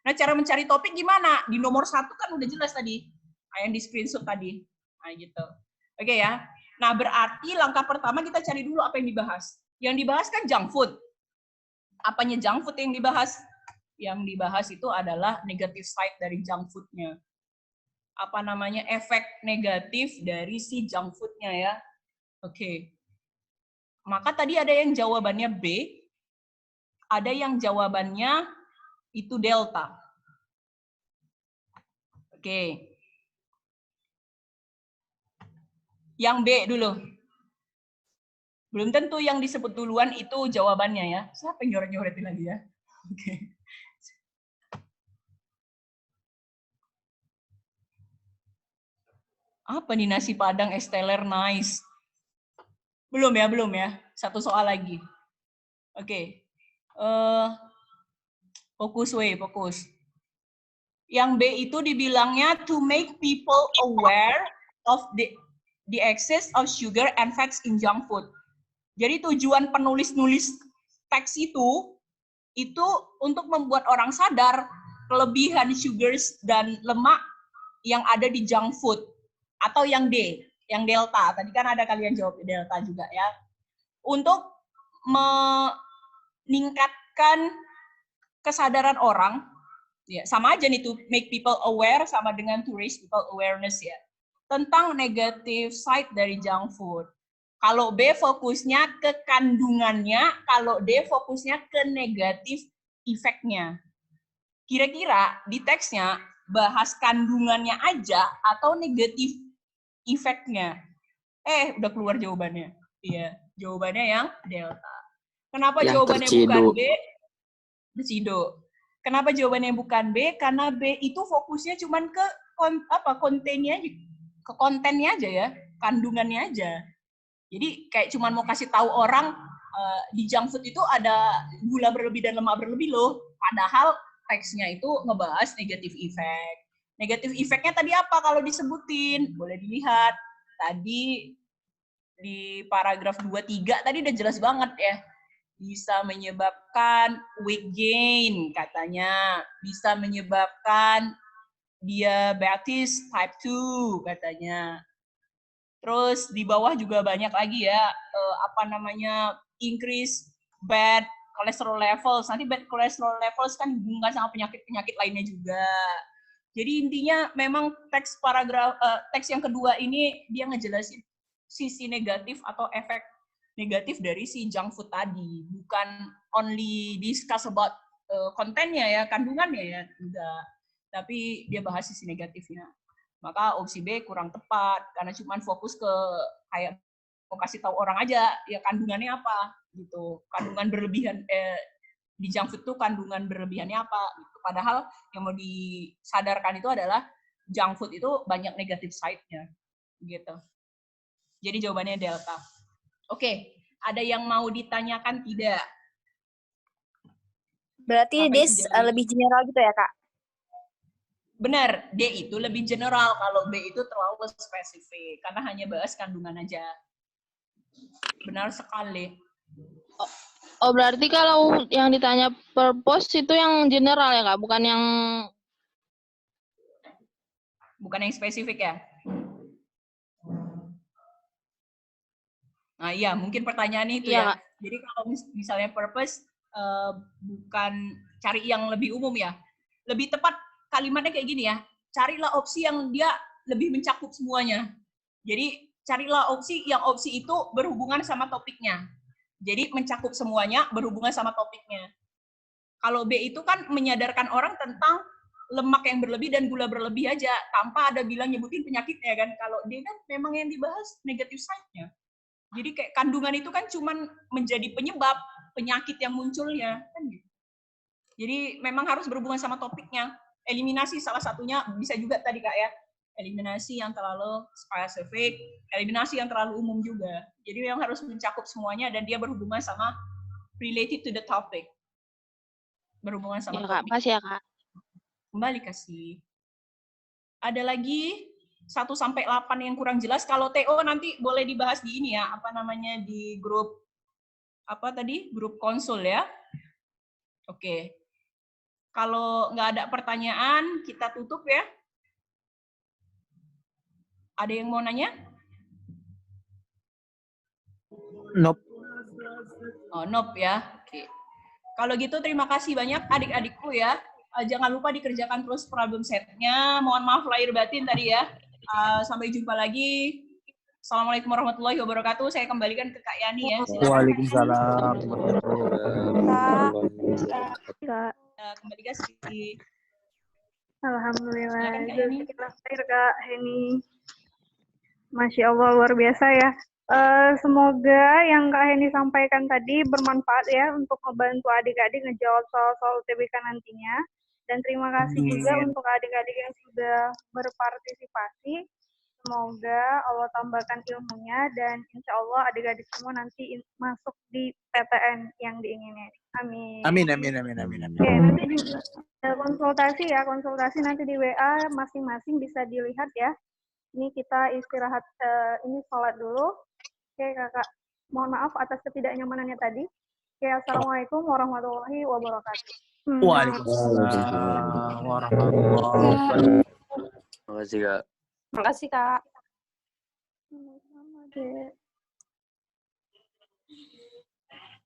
Nah, cara mencari topik gimana? Di nomor 1 kan udah jelas tadi. Yang di screenshot tadi. Nah, gitu. Oke ya. Nah, berarti langkah pertama kita cari dulu apa yang dibahas. Yang dibahas kan junk food. Apanya junk food yang dibahas? Yang dibahas itu adalah negative side dari junk food-nya. Apa namanya, efek negatif dari si junk food-nya ya. Oke. Maka tadi ada yang jawabannya B, ada yang jawabannya itu delta. Oke. Yang B dulu. Belum tentu yang disebut duluan itu jawabannya ya. Siapa yang nyoret-nyoretin lagi ya? Oke. Apa nih nasi padang es teler nice? Belum ya. Satu soal lagi. Oke. Fokus. Yang B itu dibilangnya to make people aware of the excess of sugar and fats in junk food. Jadi tujuan penulis-nulis teks itu untuk membuat orang sadar kelebihan sugars dan lemak yang ada di junk food. Atau yang D, yang delta. Tadi kan ada kalian jawab delta juga ya. Untuk meningkatkan kesadaran orang, ya sama aja nih to make people aware sama dengan to raise people awareness ya. Tentang negative side dari junk food. Kalau B fokusnya ke kandungannya, kalau D fokusnya ke negatif efeknya. Kira-kira di teksnya bahas kandungannya aja atau negatif efeknya? Udah keluar jawabannya. Iya, jawabannya yang delta. Kenapa Yang jawabannya tercido. bukan B? Tercido. Kenapa jawabannya bukan B? Karena B itu fokusnya cuman ke kontennya aja, ke kontennya aja ya, kandungannya aja. Jadi kayak cuman mau kasih tahu orang di junk food itu ada gula berlebih dan lemak berlebih loh. Padahal teksnya itu ngebahas negatif effect. Negatif effect-nya tadi apa kalau disebutin? Boleh dilihat. Tadi di paragraf 2-3 tadi udah jelas banget ya. Bisa menyebabkan weight gain katanya. Bisa menyebabkan diabetes type 2 katanya. Terus di bawah juga banyak lagi ya, increase bad cholesterol levels. Nanti bad cholesterol levels kan hubungan sama penyakit-penyakit lainnya juga. Jadi intinya memang teks yang kedua ini dia ngejelasin sisi negatif atau efek negatif dari si junk food tadi. Bukan only discuss about kontennya ya, kandungannya ya, enggak. Tapi dia bahas sisi negatifnya. Maka opsi B kurang tepat karena cuma fokus ke kayak mau kasih tahu orang aja ya kandungannya apa gitu. Kandungan berlebihan di junk food itu kandungan berlebihannya apa gitu. Padahal yang mau disadarkan itu adalah junk food itu banyak negatif side-nya gitu. Jadi jawabannya delta. Oke, ada yang mau ditanyakan tidak? Berarti this lebih general gitu ya, Kak? Benar, D itu lebih general, kalau B itu terlalu spesifik, karena hanya bahas kandungan aja. Benar sekali. Oh, berarti kalau yang ditanya purpose itu yang general ya, Kak? Bukan yang spesifik ya? Nah iya, mungkin pertanyaannya itu ya. Kak. Jadi kalau misalnya purpose, bukan cari yang lebih umum ya. Lebih tepat kalimatnya kayak gini ya, carilah opsi yang dia lebih mencakup semuanya. Jadi carilah opsi itu berhubungan sama topiknya. Jadi mencakup semuanya berhubungan sama topiknya. Kalau B itu kan menyadarkan orang tentang lemak yang berlebih dan gula berlebih aja, tanpa ada bilang nyebutin penyakitnya kan. Kalau D kan memang yang dibahas negatif side-nya. Jadi kayak kandungan itu kan cuman menjadi penyebab penyakit yang munculnya. Kan gitu. Jadi memang harus berhubungan sama topiknya. Eliminasi salah satunya bisa juga tadi Kak ya. Eliminasi yang terlalu spesifik, eliminasi yang terlalu umum juga. Jadi yang harus mencakup semuanya dan dia berhubungan sama related to the topic. Berhubungan sama ya, Kak. topik. Makasih ya, Kak. Kembali kasih. Ada lagi sampai 8 yang kurang jelas, kalau TO nanti boleh dibahas di ini ya, apa namanya, di grup, apa tadi, grup konsul ya. Oke. Kalau nggak ada pertanyaan, kita tutup ya. Ada yang mau nanya? Nope. Oh, nope ya. Oke. Kalau gitu terima kasih banyak adik-adikku ya. Jangan lupa dikerjakan terus problem setnya. Mohon maaf lahir batin tadi ya. Sampai jumpa lagi. Assalamualaikum warahmatullahi wabarakatuh. Saya kembalikan ke Kak Yani ya. Silakan. Waalaikumsalam. Kembali ke sini. Alhamdulillah. Silakan Kak Yani. Kak Heni. Masya Allah, luar biasa ya. Semoga yang Kak Heni sampaikan tadi bermanfaat ya untuk membantu adik-adik ngejawab soal-soal UTBK nantinya. Dan terima kasih juga untuk adik-adik yang sudah berpartisipasi. Semoga Allah tambahkan ilmunya dan insya Allah adik-adik semua nanti masuk di PTN yang diingini. Amin. Amin. Oke, nanti juga konsultasi nanti di WA masing-masing bisa dilihat ya. Ini kita istirahat, ini sholat dulu. Oke kakak, mohon maaf atas ketidaknyamanannya tadi. Oke, assalamualaikum warahmatullahi wabarakatuh. Waalaikumsalam warahmatullahi wabarakatuh. Terima kasih, Kak. Makasih, Kak. Oke.